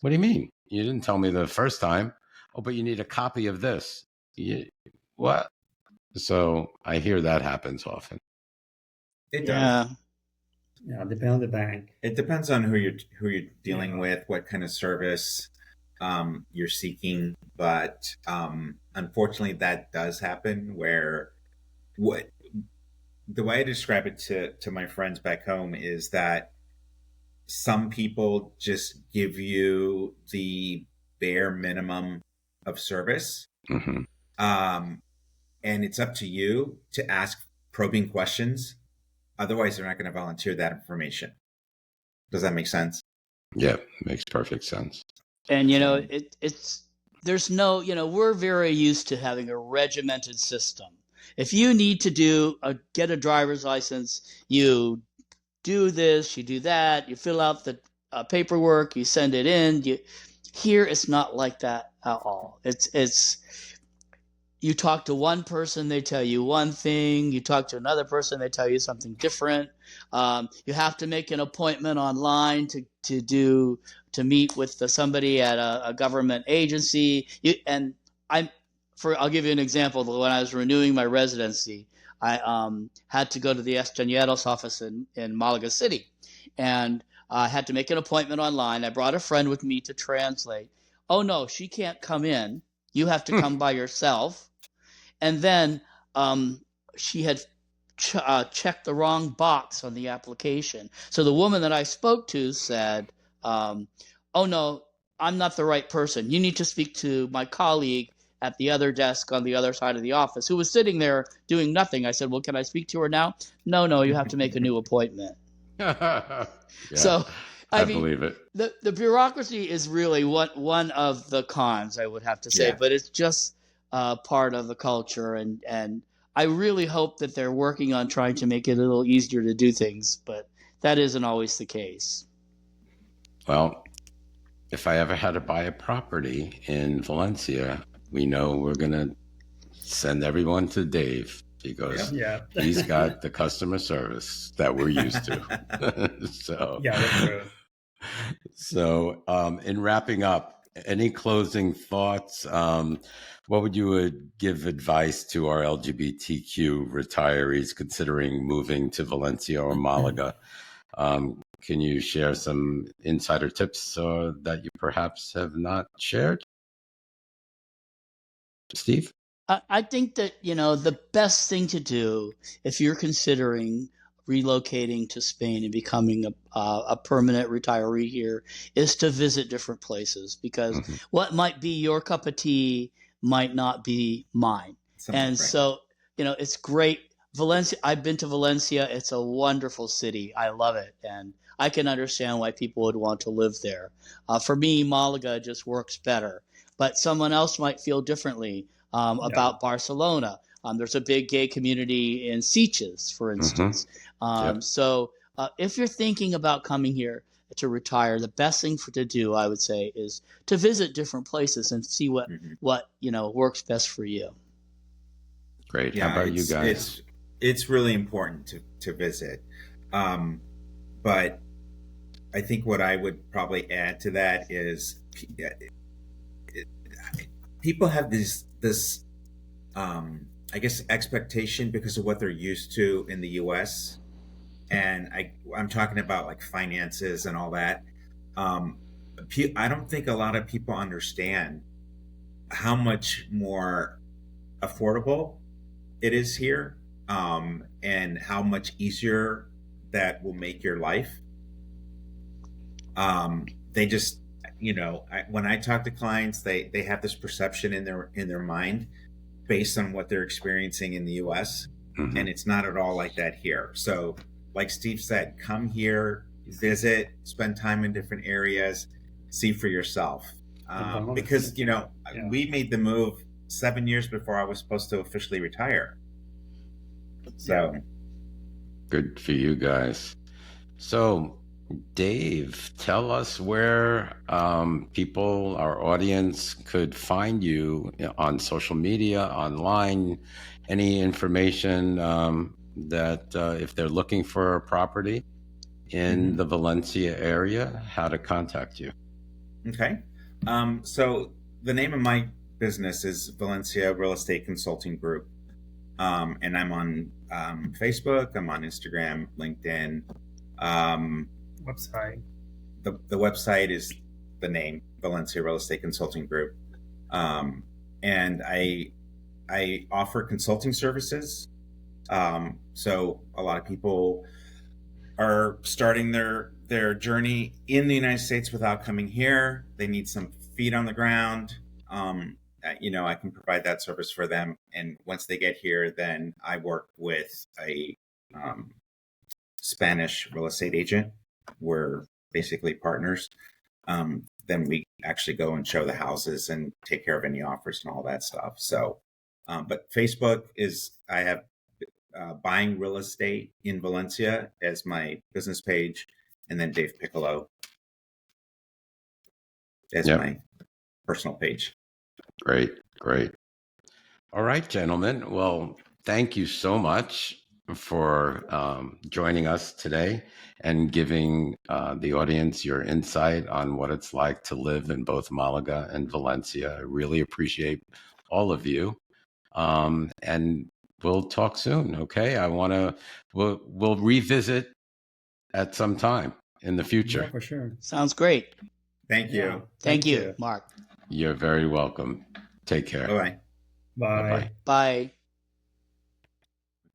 What do you mean? You didn't tell me the first time. Oh, but you need a copy of this. What? So I hear that happens often. It does. Yeah, depends on the bank. It depends on who you're dealing with, what kind of service you're seeking. But unfortunately, that does happen. Where the way I describe it to my friends back home is that some people just give you the bare minimum of service. And it's up to you to ask probing questions. Otherwise, they're not going to volunteer that information. Does that make sense? Yeah, makes perfect sense. And, there's no, we're very used to having a regimented system. If you need to get a driver's license, you do this, you do that, you fill out the paperwork, you send it in. Here, it's not like that at all. It's you talk to one person, they tell you one thing. You talk to another person, they tell you something different. You have to make an appointment online to meet with somebody at a government agency. I'll give you an example. When I was renewing my residency, I had to go to the Estañeros office in Malaga City, and I had to make an appointment online. I brought a friend with me to translate. Oh no, she can't come in. You have to come by yourself. And then she had checked the wrong box on the application. So the woman that I spoke to said, oh no, I'm not the right person. You need to speak to my colleague at the other desk on the other side of the office, who was sitting there doing nothing. I said, well, can I speak to her now? No, you have to make a new appointment. Yeah, so I believe it. The bureaucracy is really one of the cons, I would have to say, but it's just part of the culture. And I really hope that they're working on trying to make it a little easier to do things, but that isn't always the case. Well, if I ever had to buy a property in Valencia, we know we're going to send everyone to Dave because he's got the customer service that we're used to. So, that's true. So, in wrapping up, any closing thoughts? What would you give advice to our LGBTQ retirees considering moving to Valencia or Malaga? Can you share some insider tips that you perhaps have not shared? Steve? I think that, the best thing to do if you're considering relocating to Spain and becoming a permanent retiree here is to visit different places, because what might be your cup of tea might not be mine. So, it's great. Valencia, I've been to Valencia. It's a wonderful city. I love it. And I can understand why people would want to live there. For me, Malaga just works better. But someone else might feel differently about Barcelona. There's a big gay community in Sitges, for instance. So if you're thinking about coming here to retire, the best thing to do, I would say, is to visit different places and see what works best for you. Great. How about you guys? it's really important to visit. But I think what I would probably add to that is people have this I guess expectation because of what they're used to in the US. And I'm talking about like finances and all that. I don't think a lot of people understand how much more affordable it is here, and how much easier that will make your life. They just, when I talk to clients, they have this perception in their mind based on what they're experiencing in the US, Mhm. and it's not at all like that here. So, like Steve said, come here, visit, spend time in different areas, see for yourself. Because we made the move 7 years before I was supposed to officially retire. So Good for you guys. So, Dave, tell us where people, our audience, could find you on social media, online, any information that if they're looking for a property in the Valencia area, how to contact you. Okay. So the name of my business is Valencia Real Estate Consulting Group. And I'm on Facebook, I'm on Instagram, LinkedIn. Website. The website is the name, Valencia Real Estate Consulting Group. And I offer consulting services. So a lot of people are starting their journey in the United States without coming here. They need some feet on the ground. I can provide that service for them. And once they get here, then I work with a Spanish real estate agent. We're basically partners. Then we actually go and show the houses and take care of any offers and all that stuff. So, but Facebook I have Buying Real Estate in Valencia as my business page, and then Dave Piccolo as my personal page. Great. All right, gentlemen. Well, thank you so much for joining us today and giving the audience your insight on what it's like to live in both Malaga and Valencia. I really appreciate all of you. And we'll talk soon. Okay. We'll revisit at some time in the future. Yeah, for sure. Sounds great. Thank you. Yeah. Thank you, Mark. You're very welcome. Take care. Bye-bye. Bye. Bye-bye. Bye.